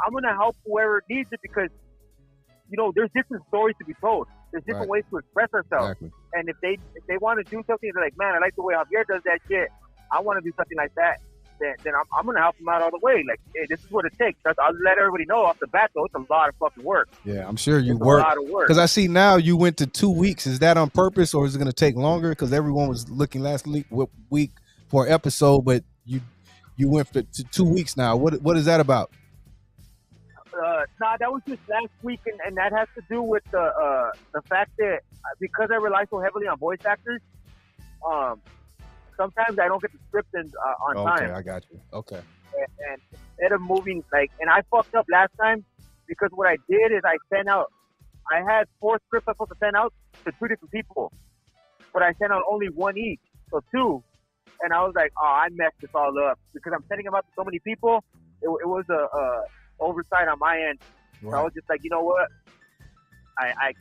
I'm gonna help whoever needs it because, you know, there's different stories to be told. There's different ways to express ourselves. Exactly. And if they want to do something, they're like, man, I like the way Javier does that shit. I want to do something like that. Then I'm gonna help them out all the way. Like, hey, this is what it takes. I'll let everybody know off the bat, though. It's a lot of fucking work. Yeah, I'm sure you work. A lot of work. Because I see now you went to 2 weeks. Is that on purpose, or is it gonna take longer? Because everyone was looking last week for an episode, but you went to 2 weeks now. What is that about? Nah, that was just last week, and that has to do with the fact that because I rely so heavily on voice actors, sometimes I don't get the script on time. Okay, I got you. Okay. And instead of moving, and I fucked up last time because what I did is I had 4 scripts I was supposed to send out to 2 different people, but I sent out only 1 each, so 2. And I was like, oh, I messed this all up because I'm sending them out to so many people. It was a oversight on my end. Right. So I was just like, you know what? I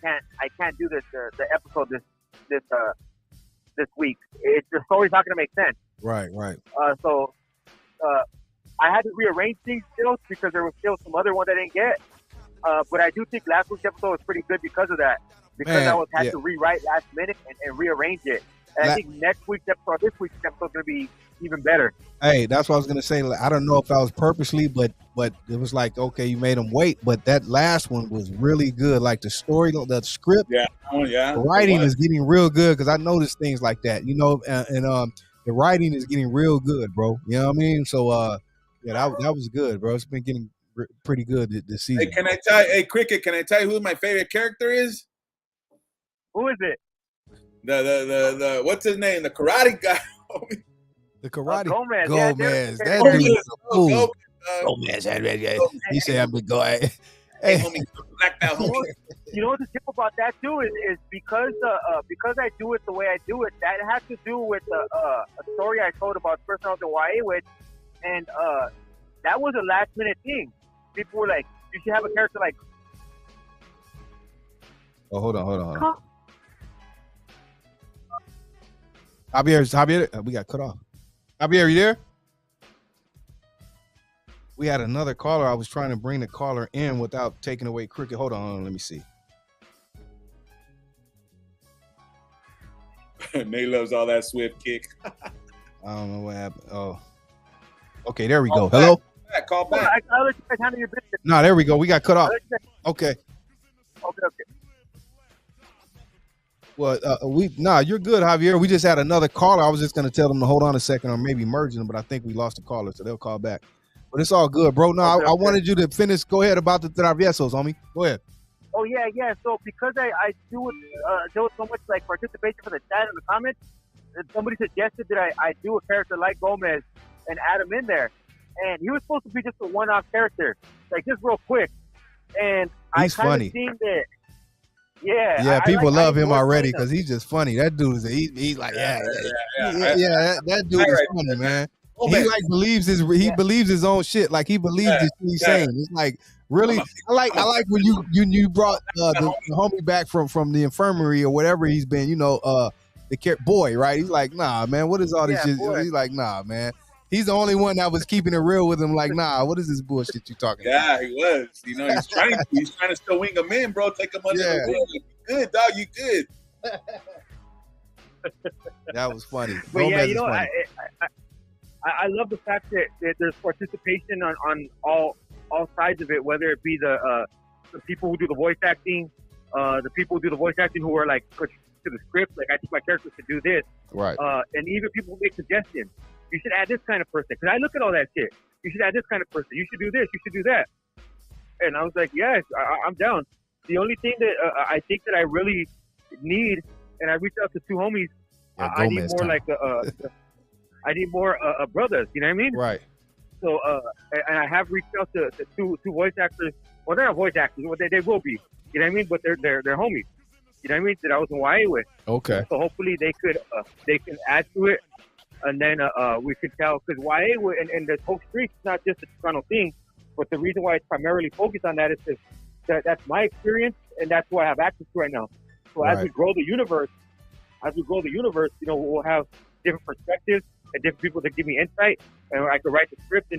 can't do this the episode this week. The story's not gonna make sense. Right. So I had to rearrange things still because there was still some other ones I didn't get. But I do think last week's episode was pretty good because of that. Because I had to rewrite last minute and rearrange it. And I think next week's episode, this week's episode is going to be even better. Hey, that's what I was going to say. I don't know if that was purposely, but it was like, okay, you made them wait. But that last one was really good. Like the story, the script, the writing is getting real good because I noticed things like that, you know, and the writing is getting real good, bro. You know what I mean? So, that was good, bro. It's been getting pretty good this season. Hey, Cricket, can I tell you who my favorite character is? Who is it? The what's his name? The karate guy. The karate Gomez. Gomez. That dude is a fool. Gomez. He said, "I'm the guy." Hey, homie, black belt, homie. You know what the tip about that too is because I do it the way I do it. That has to do with a story I told about the person I was in YA with, and that was a last minute thing. People were like, "You should have a character like." Oh, hold on. Javier, we got cut off. Javier, you there? We had another caller. I was trying to bring the caller in without taking away Cricket. Hold on, let me see. Nate loves all that swift kick. I don't know what happened. Oh, okay, there we go. Hello. Call back. I'll let you guys handle your business. No, there we go. We got cut off. Okay. Okay. Well, you're good, Javier. We just had another caller. I was just gonna tell them to hold on a second or maybe merge them, but I think we lost the caller, so they'll call back. But it's all good, bro. No, I wanted you to finish. Go ahead about the Traviesos, homie. Go ahead. Oh yeah. So because I do so much like participation for the chat and the comments, somebody suggested that I do a character like Gomez and add him in there. And he was supposed to be just a one-off character, like just real quick. And he's I kind funny. of seen that. Yeah. Yeah, people love him already because he's just funny. That dude is he's like that dude is funny, man. He like believes his own shit. Like he believes this shit he's saying. It's like really. I like when you brought the homie back from the infirmary or whatever he's been. The boy, right? He's like, nah, man. What is all this shit? Boy. He's like, nah, man. He's the only one that was keeping it real with him. Like, nah, what is this bullshit you talking about? Yeah, he was. He's trying to still wing him in, bro. Take him under the wing. You good, dog. You good. That was funny. But Gomez yeah, funny. I love the fact that there's participation on all sides of it, whether it be the people who do the voice acting, the people who do the voice acting who are like pushed to the script, like I think my character should do this, right? And even people who make suggestions. You should add this kind of person. Because I look at all that shit. You should add this kind of person. You should do this. You should do that. And I was like, yes, I'm down. The only thing that I think that I really need, and I reached out to two homies, I need more like I need more brothers. You know what I mean? Right. So, and I have reached out to two voice actors. Well, they're not voice actors. Well, they will be. You know what I mean? But they're homies. You know what I mean? That I was in YA with. Okay. So hopefully they can add to it. And then we could tell, because YA and the whole street is not just a Chicano thing, but the reason why it's primarily focused on that is because that's my experience, and that's what I have access to right now. So as we grow the universe, we'll have different perspectives and different people that give me insight, and I could write the script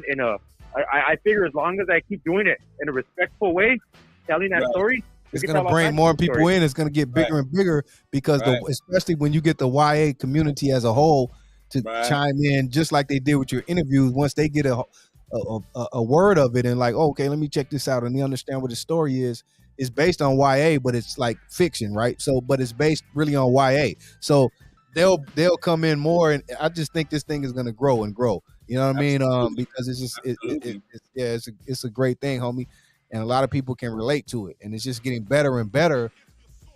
I figure as long as I keep doing it in a respectful way, telling that story, it's going to bring more people in. It's going to get bigger and bigger because especially when you get the YA community as a whole to chime in, just like they did with your interviews. Once they get a word of it and like, okay, let me check this out, and they understand what the story is. It's based on YA, but it's like fiction, right? So, but it's based really on YA. So they'll come in more, and I just think this thing is going to grow and grow. You know what I mean? Because it's just it's a great thing, homie, and a lot of people can relate to it, and it's just getting better and better.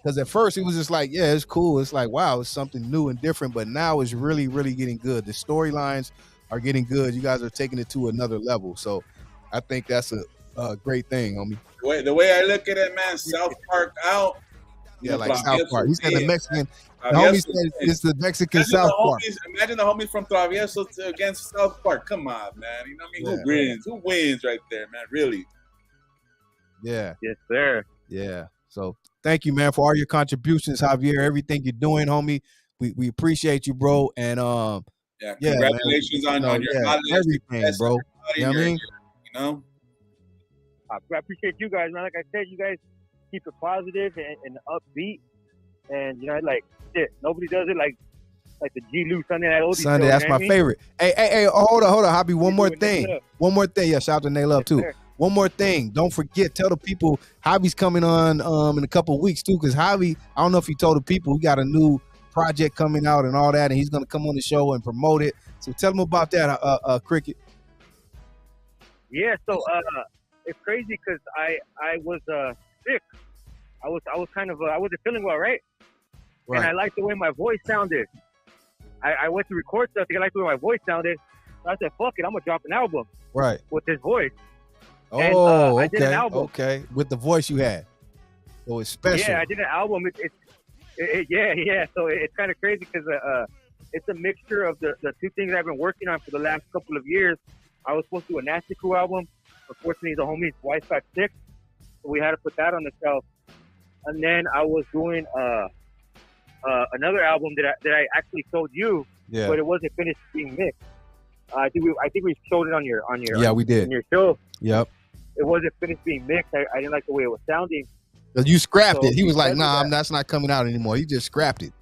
Because at first it was just like, yeah, it's cool. It's like, wow, it's something new and different. But now it's really, really getting good. The storylines are getting good. You guys are taking it to another level. So I think that's a great thing, homie. The way I look at it, man, South Park out. Yeah, like South Park. He said the Mexican. The homie said it's the Mexican South Park. Imagine the homies from Traviesos against South Park. Come on, man. You know what I mean? Who wins? Who wins right there, man? Really? Yeah. Yes, sir. Yeah. So thank you, man, for all your contributions, Javier. Everything you're doing, homie. We appreciate you, bro. And congratulations on your everything, bro. You know what I mean? You know? I appreciate you guys, man. Like I said, you guys keep it positive and upbeat. And like shit, nobody does it like the G-Lew Sunday Night Oldies. Sunday, that's my favorite. Hey, hold on, Hobby. One more thing. Yeah, shout out to Nail Up too. Sure. One more thing. Don't forget, tell the people Javi's coming on in a couple of weeks too, because Javi, I don't know if he told the people, we got a new project coming out and all that, and he's gonna come on the show and promote it. So tell them about that, Cricket. Yeah, so it's crazy because I was sick. I was kind of I wasn't feeling well, right? And I liked the way my voice sounded. I went to record stuff. I liked the way my voice sounded. So I said, "Fuck it, I'm gonna drop an album." Right. With this voice. Oh, and, I did an album. Okay. With the voice you had. So it's special. Yeah, I did an album. Yeah. So it's kind of crazy because it's a mixture of the two things I've been working on for the last couple of years. I was supposed to do a Nasty Crew album. Unfortunately, the homie's wife got sick, so we had to put that on the shelf. And then I was doing another album that I actually told you, but it wasn't finished being mixed. I think we showed it on your we did on your show. Yep. It wasn't finished being mixed. I didn't like the way it was sounding. You scrapped it. He was like, "Nah, that's not coming out anymore." He just scrapped it.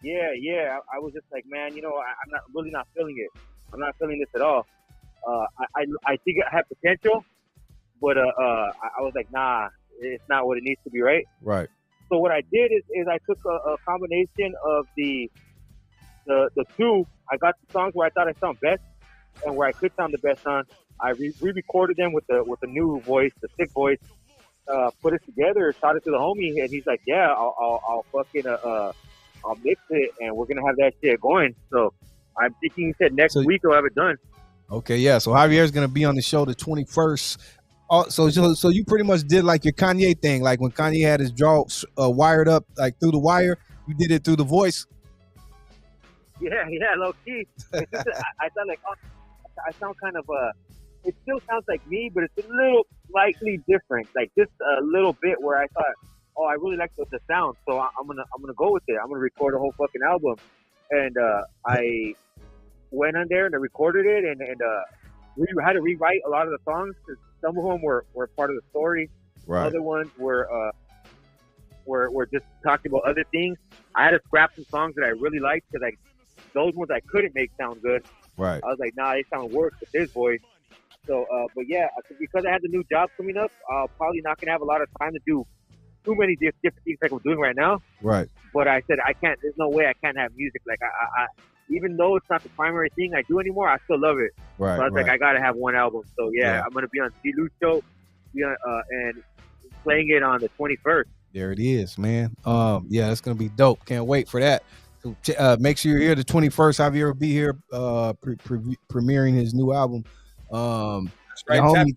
Yeah. I was just like, man, I'm not feeling it. I'm not feeling this at all. I think it had potential, but I was like, nah, it's not what it needs to be, right? Right. So what I did is I took a combination of the two. I got the songs where I thought I sound best and where I could sound the best on. I re-recorded them with the new voice, the sick voice. Put it together, shot it to the homie, and he's like, "Yeah, I'll fucking I'll mix it, and we're gonna have that shit going." So I'm thinking he said next week I'll have it done. Okay, yeah. So Javier's gonna be on the show the 21st. So you pretty much did like your Kanye thing, like when Kanye had his jaw wired up like through the wire, you did it through the voice. Yeah, low key. It's just, I thought like, I sound kind of it still sounds like me, but it's a little slightly different, like just a little bit where I thought, oh, I really like the sound, so I'm gonna go with it. I'm gonna record a whole fucking album, and I went on there and I recorded it, and we had to rewrite a lot of the songs because some of them were part of the story. Right. Other ones were just talking about other things. I had to scrap some songs that I really liked because those ones I couldn't make sound good. Right. I was like, nah, they sound worse with this voice. So, but yeah, because I had the new job coming up, I'm probably not gonna have a lot of time to do too many different things like I'm doing right now. Right. But I said I can't. There's no way I can't have music. Like I even though it's not the primary thing I do anymore, I still love it. Right. So I was like, I gotta have one album. So yeah. I'm gonna be on G-Lew show, and playing it on the 21st. There it is, man. Yeah, it's gonna be dope. Can't wait for that. So, make sure you're here the 21st. Javier will be here premiering his new album. That's right. Homie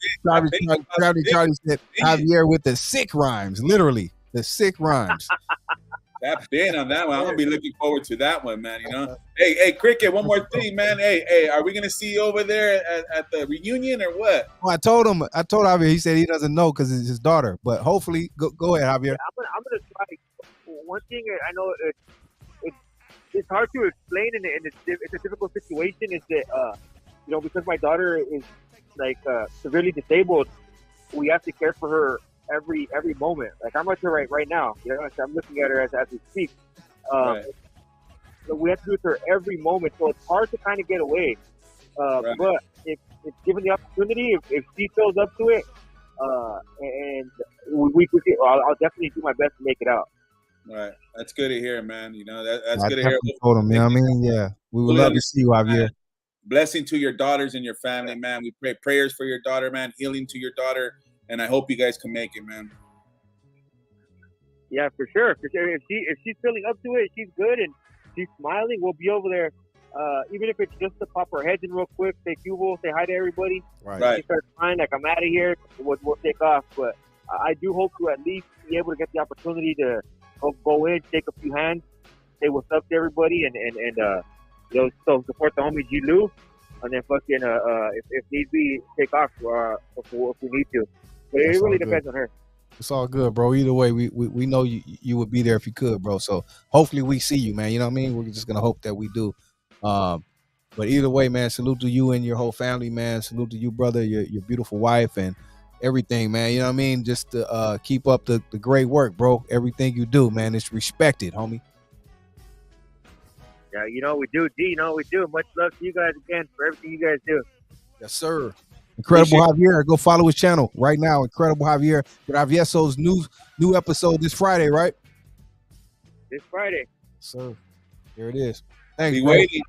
Charlie said Javier with the sick rhymes, literally the sick rhymes. Tap in on that one. I'm gonna be looking forward to that one, man. Hey, Cricket. One more thing, man. Hey, are we gonna see you over there at the reunion or what? Well, I told Javier. He said he doesn't know because it's his daughter, but hopefully, go ahead, Javier. I'm gonna try. One thing I know it's hard to explain, and it's a difficult situation. Is that because my daughter is like severely disabled, we have to care for her every moment. Like I'm with her right now. I'm looking at her as we speak. Right. So we have to do it for her every moment. So it's hard to kind of get away. Right. But if given the opportunity, if she shows up to it, and I'll definitely do my best to make it out. Right. That's good to hear, man. That's good to hear. Told him, you know what I mean? Yeah. We would love to see you, Javier. Blessing to your daughters and your family, man. We pray prayers for your daughter, man. Healing to your daughter. And I hope you guys can make it, man. Yeah, for sure. If she's feeling up to it, she's good and she's smiling, we'll be over there. Even if it's just to pop our heads in real quick, say Cubo, say hi to everybody. Right. She starts crying like I'm out of here, we'll take off. But I do hope to at least be able to get the opportunity to go in, shake a few hands, say what's up to everybody, and so support the homie G-Lew, and then fucking if need be, take off if we need to. But it really depends on her. It's all good, bro. Either way, we know you would be there if you could, bro. So hopefully we see you, man. You know what I mean? We're just gonna hope that we do. But either way, man, salute to you and your whole family, man. Salute to you, brother, your beautiful wife and everything, man. You know what I mean? Just to keep up the great work, bro. Everything you do, man, it's respected, homie. Yeah, we do, D. We do. Much love to you guys again for everything you guys do. Yes, sir. Incredible Javier. Go follow his channel right now. Incredible Javier. Traviesos new episode this Friday, right? This Friday. Sir. Here it is. Thanks, Be waiting.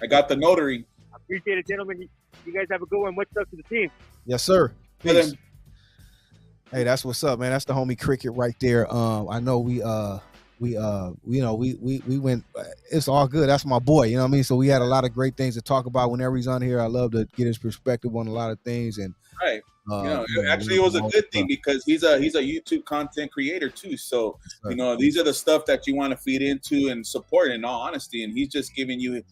I got the notary. I appreciate it, gentlemen. You guys have a good one. Much love to the team. Yes, sir. Peace. Hey, that's what's up, man. That's the homie Cricket right there. I know we went, it's all good. That's my boy, you know what I mean? So we had a lot of great things to talk about whenever he's on here. I love to get his perspective on a lot of things. And right. Actually, it was a good thing because he's a YouTube content creator too. So, these are the stuff that you want to feed into and support, in all honesty. And he's just giving you,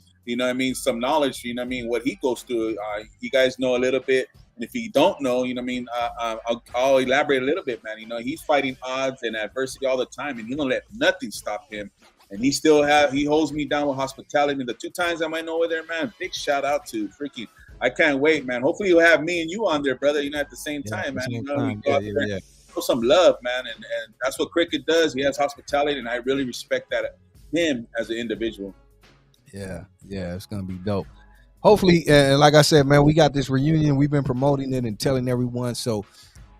some knowledge, what he goes through. You guys know a little bit. And if you don't know, I'll elaborate a little bit, man. He's fighting odds and adversity all the time, and he don't let nothing stop him. And he holds me down with hospitality. The 2 times I went over there, man, big shout out to freaking. I can't wait, man. Hopefully you'll have me and you on there, brother. At the same time, man. Show some love, man, and that's what Cricket does. He has hospitality, and I really respect that. him as an individual. Yeah, it's gonna be dope. Hopefully, like I said, man, we got this reunion. We've been promoting it and telling everyone. So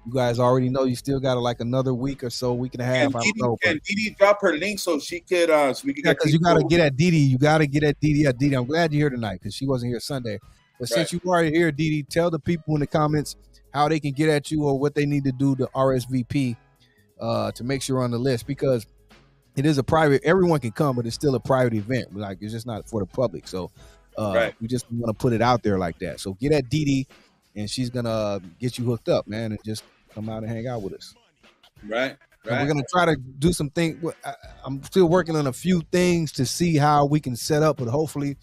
you guys already know you still got like another week or so, week and a half. Can DD drop her link so she could so we could get because you got to get at DD. You got to get at DD. DD, I'm glad you're here tonight because she wasn't here Sunday. But since you are here, DD, tell the people in the comments how they can get at you or what they need to do to RSVP to make sure on the list, because it is a private. Everyone can come, but it's still a private event. Like, it's just not for the public. So we just want to put it out there like that. So get at DD, and she's gonna get you hooked up, man, and just come out and hang out with us. Right. And we're gonna try to do some things. I'm still working on a few things to see how we can set up, but hopefully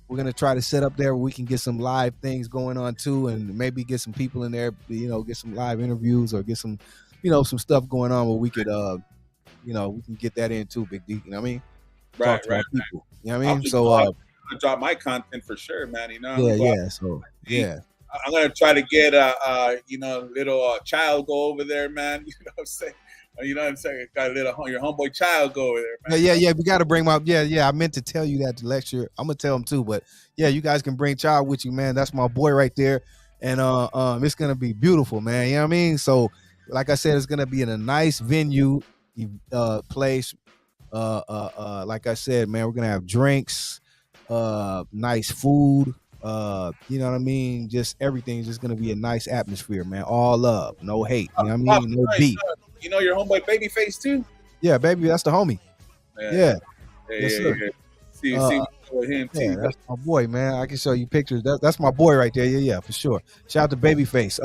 we're gonna try to set up there where we can get some live things going on too, and maybe get some people in there, get some live interviews or get some, some stuff going on where we could, we can get that in too, Big D. You know what I mean? Right. People. You know what I mean? I'm gonna drop my content for sure, man. Yeah. I'm gonna try to get little child go over there, man. You know what I'm saying? Got a little your homeboy child go over there, man. Yeah. We got to bring him up. Yeah. I meant to tell you that to lecture. I'm gonna tell him too, but yeah, you guys can bring child with you, man. That's my boy right there, and it's gonna be beautiful, man. You know what I mean? So, like I said, it's gonna be in a nice venue, place. Like I said, man, we're gonna have drinks, nice food. You know what I mean? Just everything's just gonna be a nice atmosphere, man. All love, no hate. You know what I mean? No beef. You know your homeboy Babyface too? Yeah, baby, that's the homie. Yeah. See with him too. Yeah, that's my boy, man. I can show you pictures. That's my boy right there. Yeah, for sure. Shout out to Babyface.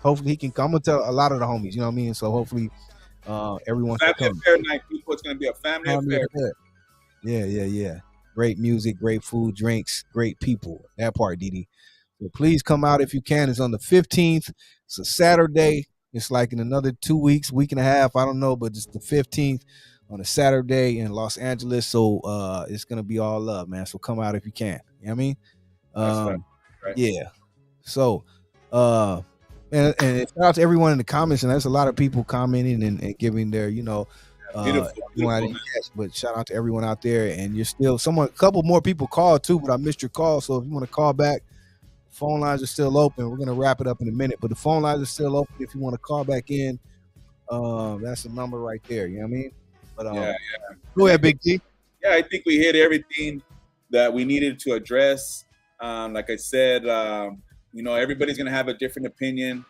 Hopefully he can come. I'm gonna tell a lot of the homies. You know what I mean? So hopefully, everyone can come. Family affair night, people. It's gonna be a family affair. Yeah. Great music, great food, drinks, great people. That part, DD. So please come out if you can. It's on the 15th. It's a Saturday. It's like in another 2 weeks, week and a half. I don't know, but it's the 15th on a Saturday in Los Angeles. So it's gonna be all love, man. So come out if you can. You know what I mean? Right. Yeah. So and shout out to everyone in the comments, and there's a lot of people commenting and giving their, beautiful, but shout out to everyone out there. And you're still a couple more people called too, but I missed your call. So if you want to call back, phone lines are still open. We're gonna wrap it up in a minute, but the phone lines are still open if you want to call back in. That's the number right there. You know what I mean? But go ahead, Big T. Yeah, I think we hit everything that we needed to address. Like I said, everybody's gonna have a different opinion.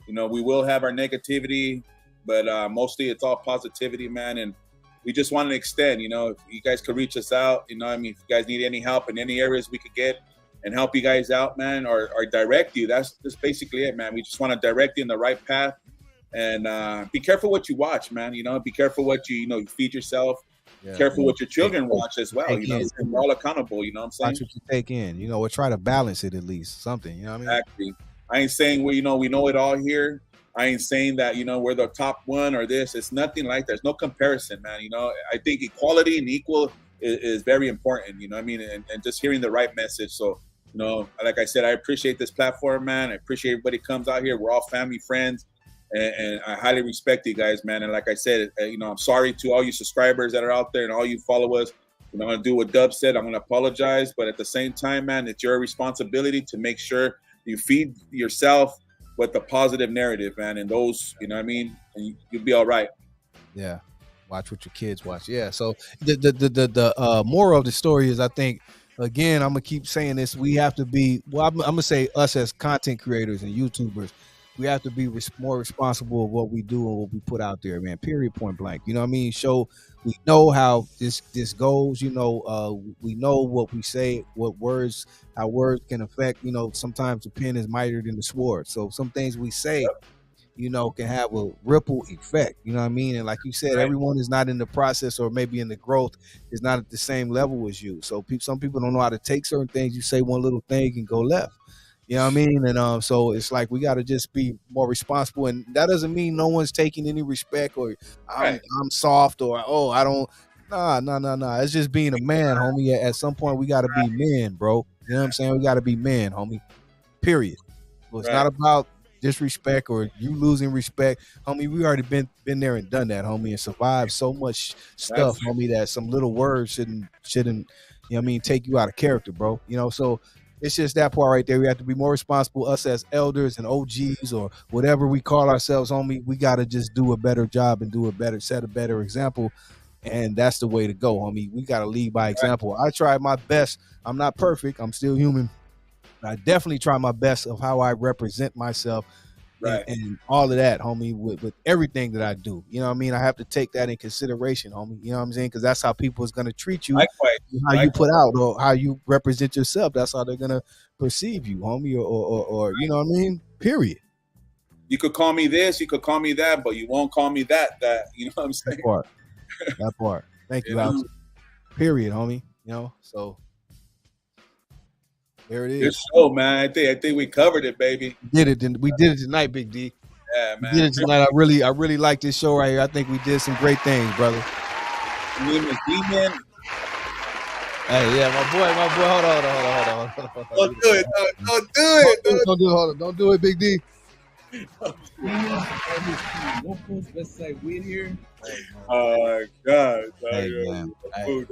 We will have our negativity, but mostly it's all positivity, man. And we just want to extend, if you guys could reach us out, if you guys need any help in any areas we could get and help you guys out, man, or direct you. That's basically it, man. We just want to direct you in the right path. And be careful what you watch, man. Be careful what you feed yourself. Yeah, careful what your children watch as well. We're all accountable. You know what I'm saying? Watch what you take in. Or try to balance it at least. Something. You know what I mean? Exactly. I ain't saying we know it all here. I ain't saying that we're the top one or this. It's nothing like that. There's no comparison, man. I think equality and equal is very important. You know what I mean? And just hearing the right message. So like I said, I appreciate this platform, man. I appreciate everybody comes out here. We're all family, friends. And I highly respect you guys, man. And like I said, I'm sorry to all you subscribers that are out there and all you followers. I'm going to do what Dub said. I'm going to apologize. But at the same time, man, it's your responsibility to make sure you feed yourself with the positive narrative, man. And those, you know what I mean? And you'll be all right. Yeah. Watch what your kids watch. Yeah. So the moral of the story is, I think, again, I'm going to keep saying this. We have to be, I'm going to say us as content creators and YouTubers, we have to be more responsible of what we do and what we put out there, man. Period, point blank. You know what I mean? We know how this goes. We know what we say, how words can affect. Sometimes the pen is mightier than the sword. So some things we say, can have a ripple effect. You know what I mean? And like you said, everyone is not in the process, or maybe in the growth is not at the same level as you. So some people don't know how to take certain things. You say one little thing and go left. You know what I mean? And so it's like we got to just be more responsible, and that doesn't mean no one's taking any respect or I'm soft or I don't. Nah. It's just being a man, homie. At some point, we got to be men, bro. You know what I'm saying? We got to be men, homie. Period. So it's not about disrespect or you losing respect, homie, we already been there and done that, homie, and survived so much stuff, homie, that some little words shouldn't, you know what I mean, take you out of character, bro. You know, so it's just that part right there. We have to be more responsible, us as elders and OGs or whatever we call ourselves, homie. We got to just do a better job and set a better example. And that's the way to go, homie. We got to lead by example. I tried my best. I'm not perfect. I'm still human. I definitely try my best of how I represent myself and all of that, homie, with everything that I do. You know what I mean? I have to take that in consideration, homie. You know what I'm saying? Because that's how people is going to treat you. How you put out or how you represent yourself. That's how they're going to perceive you, homie, or you know what I mean? Period. You could call me this, you could call me that, but you won't call me that. You know what I'm saying? That part. Thank you, Alex. Period, homie. You know, so there it is. Good show, man. I think we covered it, baby. We did it tonight, Big D. Yeah, man. We did it tonight. I really like this show right here. I think we did some great things, brother. Name is D-Man. Hey, yeah, my boy. Hold on. Don't do it. Don't do it, Big D. Locals, let's say we're here. Oh God! Hey, man. Food,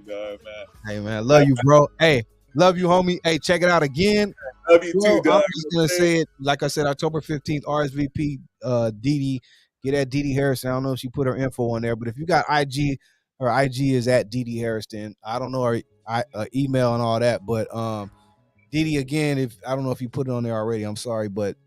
man. Hey, man, love you, bro. Hey, love you, homie. Hey, check it out again. Love you too, dog. I'm just gonna say it, like I said, October 15th, RSVP. DD, get at DD Hairston. I don't know if she put her info on there, but if you got IG, her IG is at DD Hairston. I don't know her email and all that, but DD again. If I don't know if you put it on there already, I'm sorry, but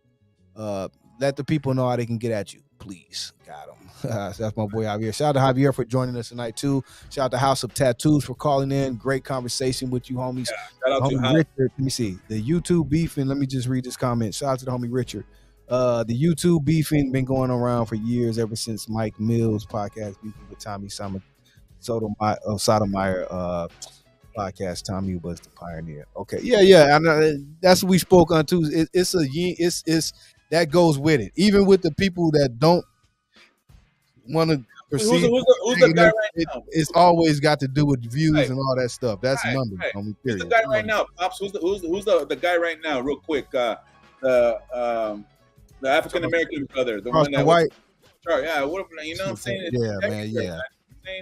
let the people know how they can get at you, please. Got them. So that's my boy Javier. Shout out to Javier for joining us tonight too. Shout out to House of Tattoos for calling in. Great conversation with you, homies. Yeah, shout out homie to Richard. Let me see the YouTube beefing. Let me just read this comment. Shout out to the homie Richard. The YouTube beefing been going around for years, ever since Mike Mills podcast beefing with Tommy Sotomayor podcast. Tommy was the pioneer. Okay, yeah. I know, that's what we spoke on too. It's that goes with it. Even with the people that don't want to perceive, who's the guy right now? It's always got to do with views and all that stuff. That's numbers. Who's the guy right now, Pops? Who's the guy right now? Real quick, the African American brother, the one that white. Yeah, what you know what I'm saying? Yeah, man. Yeah.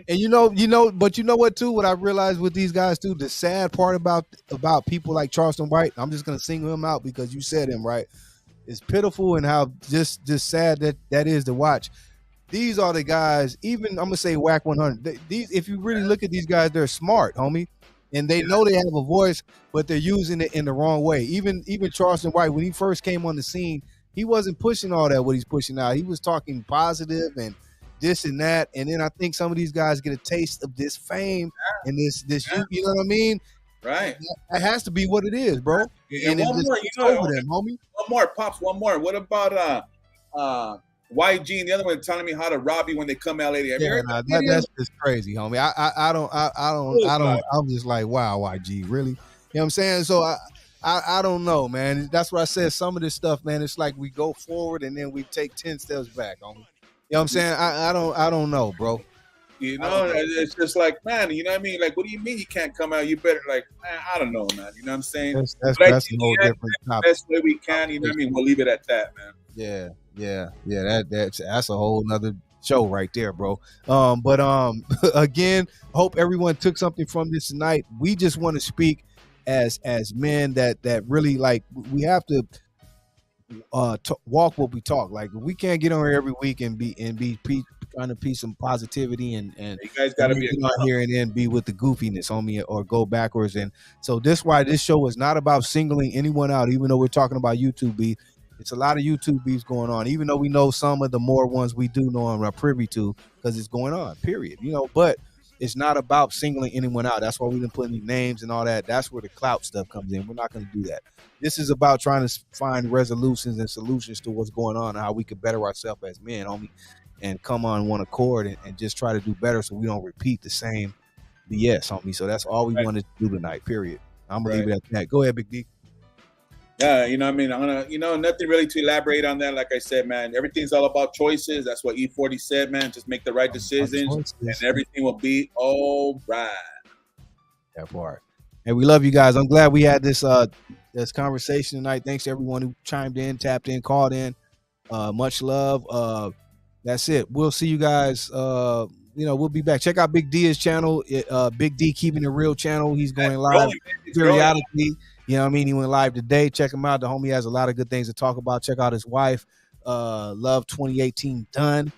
And you know, but you know what too? What I realized with these guys too, the sad part about people like Charleston White, I'm just gonna single him out because you said him right. It's pitiful and how just sad that is to watch. These are the guys. Even I'm gonna say whack 100. These, if you really look at these guys, they're smart, homie, and they know they have a voice, but they're using it in the wrong way. Even Charleston White, when he first came on the scene, he wasn't pushing all that. What he's pushing now, he was talking positive and this and that, and then I think some of these guys get a taste of this fame and this you know what I mean? Right. That has to be what it is, bro. And one more, over them, homie. One more, Pops. One more. What about YG and the other one telling me how to rob you when they come LA? That's just crazy, homie. I don't. I'm just like, wow, YG, really? You know what I'm saying? So I don't know, man. That's what I said. Some of this stuff, man, it's like we go forward and then we take 10 steps back, homie. You know what I'm saying? I don't know, bro. You know, it's just like, man, you know what I mean? Like, what do you mean you can't come out? You better, like, man, I don't know, man. You know what I'm saying? That's a whole different topic. Best way we can, you know what I mean? We'll leave it at that, man. Yeah. That's a whole nother show right there, bro. But again, hope everyone took something from this tonight. We just want to speak as men that really, like, we have to walk what we talk. Like, we can't get on here every week and be trying to piece some positivity and you guys got to be on here and then be with the goofiness, homie, or go backwards. And so this why this show is not about singling anyone out, even though we're talking about YouTube beef. It's a lot of YouTube beefs going on, even though we know some of the more ones we do know and are privy to, because it's going on, period. You know, but it's not about singling anyone out. That's why we didn't put any names and all that. That's where the clout stuff comes in. We're not going to do that. This is about trying to find resolutions and solutions to what's going on and how we can better ourselves as men, homie, and come on one accord and just try to do better so we don't repeat the same BS, homie. So that's all we wanted to do tonight, period. I'm going to leave it at that. Go ahead, Big D. Yeah, you know what I mean? I'm going to, nothing really to elaborate on that. Like I said, man, everything's all about choices. That's what E40 said, man. Just make the right decisions and everything will be all right. That part. And we love you guys. I'm glad we had this this conversation tonight. Thanks to everyone who chimed in, tapped in, called in. Much love. That's it. We'll see you guys. We'll be back. Check out Big D's channel, Big D Keeping It Real channel. He's going live periodically. You know what I mean? He went live today. Check him out. The homie has a lot of good things to talk about. Check out his wife, Love 2018 Done.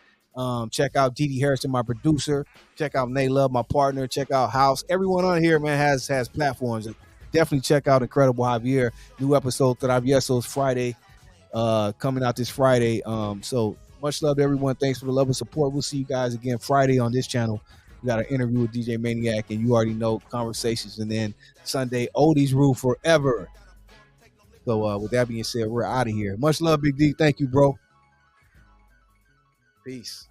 Check out DD Hairston, my producer. Check out Nate Love, my partner. Check out House. Everyone on here, man, has platforms. Definitely check out Incredible Javier. New episode Traviesos Friday, coming out this Friday. So much love to everyone. Thanks for the love and support. We'll see you guys again Friday on this channel. We got an interview with DJ Maniac, and you already know conversations. And then Sunday, Oldies Rule Forever. So with that being said, we're out of here. Much love, Big D. Thank you, bro. Peace.